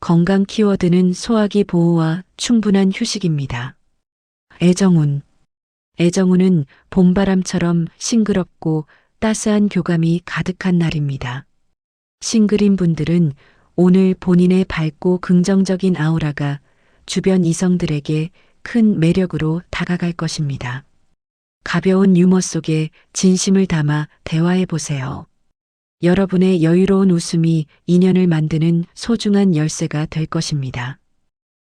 건강 키워드는 소화기 보호와 충분한 휴식입니다. 애정운. 애정운은 봄바람처럼 싱그럽고 따스한 교감이 가득한 날입니다. 싱글인 분들은 오늘 본인의 밝고 긍정적인 아우라가 주변 이성들에게 큰 매력으로 다가갈 것입니다. 가벼운 유머 속에 진심을 담아 대화해 보세요. 여러분의 여유로운 웃음이 인연을 만드는 소중한 열쇠가 될 것입니다.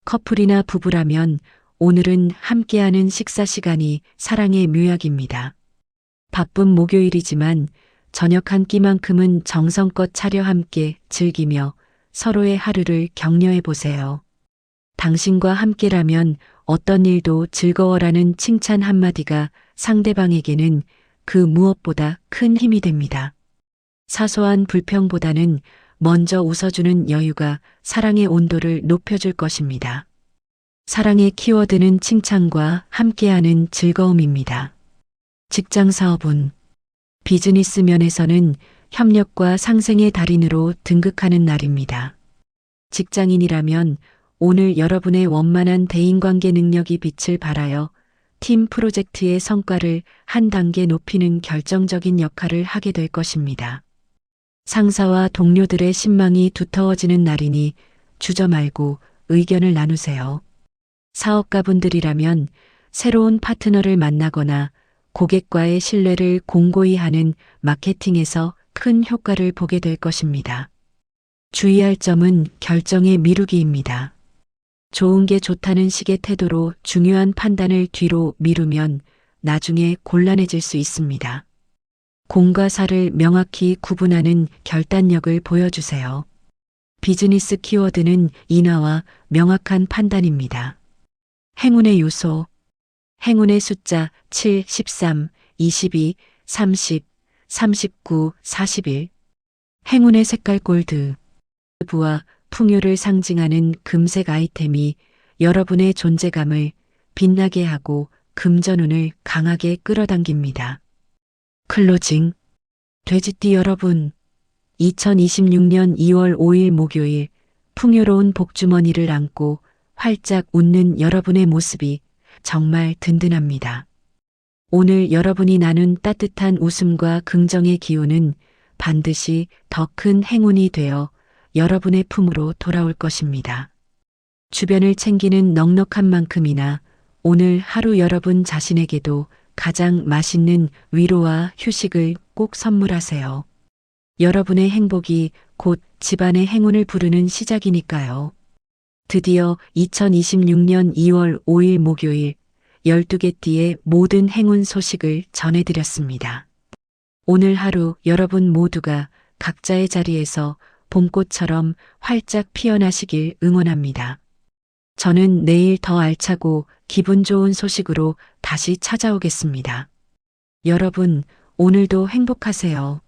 커플이나 부부라면 오늘은 함께하는 식사 시간이 사랑의 묘약입니다. 바쁜 목요일이지만 저녁 한 끼만큼은 정성껏 차려 함께 즐기며 서로의 하루를 격려해 보세요. 당신과 함께라면 어떤 일도 즐거워라는 칭찬 한마디가 상대방에게는 그 무엇보다 큰 힘이 됩니다. 사소한 불평보다는 먼저 웃어주는 여유가 사랑의 온도를 높여줄 것입니다. 사랑의 키워드는 칭찬과 함께하는 즐거움입니다. 직장 사업운. 비즈니스 면에서는 협력과 상생의 달인으로 등극하는 날입니다. 직장인이라면 오늘 여러분의 원만한 대인관계 능력이 빛을 발하여 팀 프로젝트의 성과를 한 단계 높이는 결정적인 역할을 하게 될 것입니다. 상사와 동료들의 신망이 두터워지는 날이니 주저 말고 의견을 나누세요. 사업가분들이라면 새로운 파트너를 만나거나 고객과의 신뢰를 공고히 하는 마케팅에서 큰 효과를 보게 될 것입니다. 주의할 점은 결정의 미루기입니다. 좋은 게 좋다는 식의 태도로 중요한 판단을 뒤로 미루면 나중에 곤란해질 수 있습니다. 공과 사를 명확히 구분하는 결단력을 보여주세요. 비즈니스 키워드는 인하와 명확한 판단입니다. 행운의 요소. 행운의 숫자 7, 13, 22, 30, 39, 41. 행운의 색깔 골드. 부와 풍요를 상징하는 금색 아이템이 여러분의 존재감을 빛나게 하고 금전운을 강하게 끌어당깁니다. 클로징. 돼지띠 여러분, 2026년 2월 5일 목요일 풍요로운 복주머니를 안고 활짝 웃는 여러분의 모습이 정말 든든합니다. 오늘 여러분이 나눈 따뜻한 웃음과 긍정의 기운은 반드시 더 큰 행운이 되어 여러분의 품으로 돌아올 것입니다. 주변을 챙기는 넉넉한 만큼이나 오늘 하루 여러분 자신에게도 가장 맛있는 위로와 휴식을 꼭 선물하세요. 여러분의 행복이 곧 집안의 행운을 부르는 시작이니까요. 드디어 2026년 2월 5일 목요일 12개 띠의 모든 행운 소식을 전해드렸습니다. 오늘 하루 여러분 모두가 각자의 자리에서 봄꽃처럼 활짝 피어나시길 응원합니다. 저는 내일 더 알차고 기분 좋은 소식으로 다시 찾아오겠습니다. 여러분, 오늘도 행복하세요.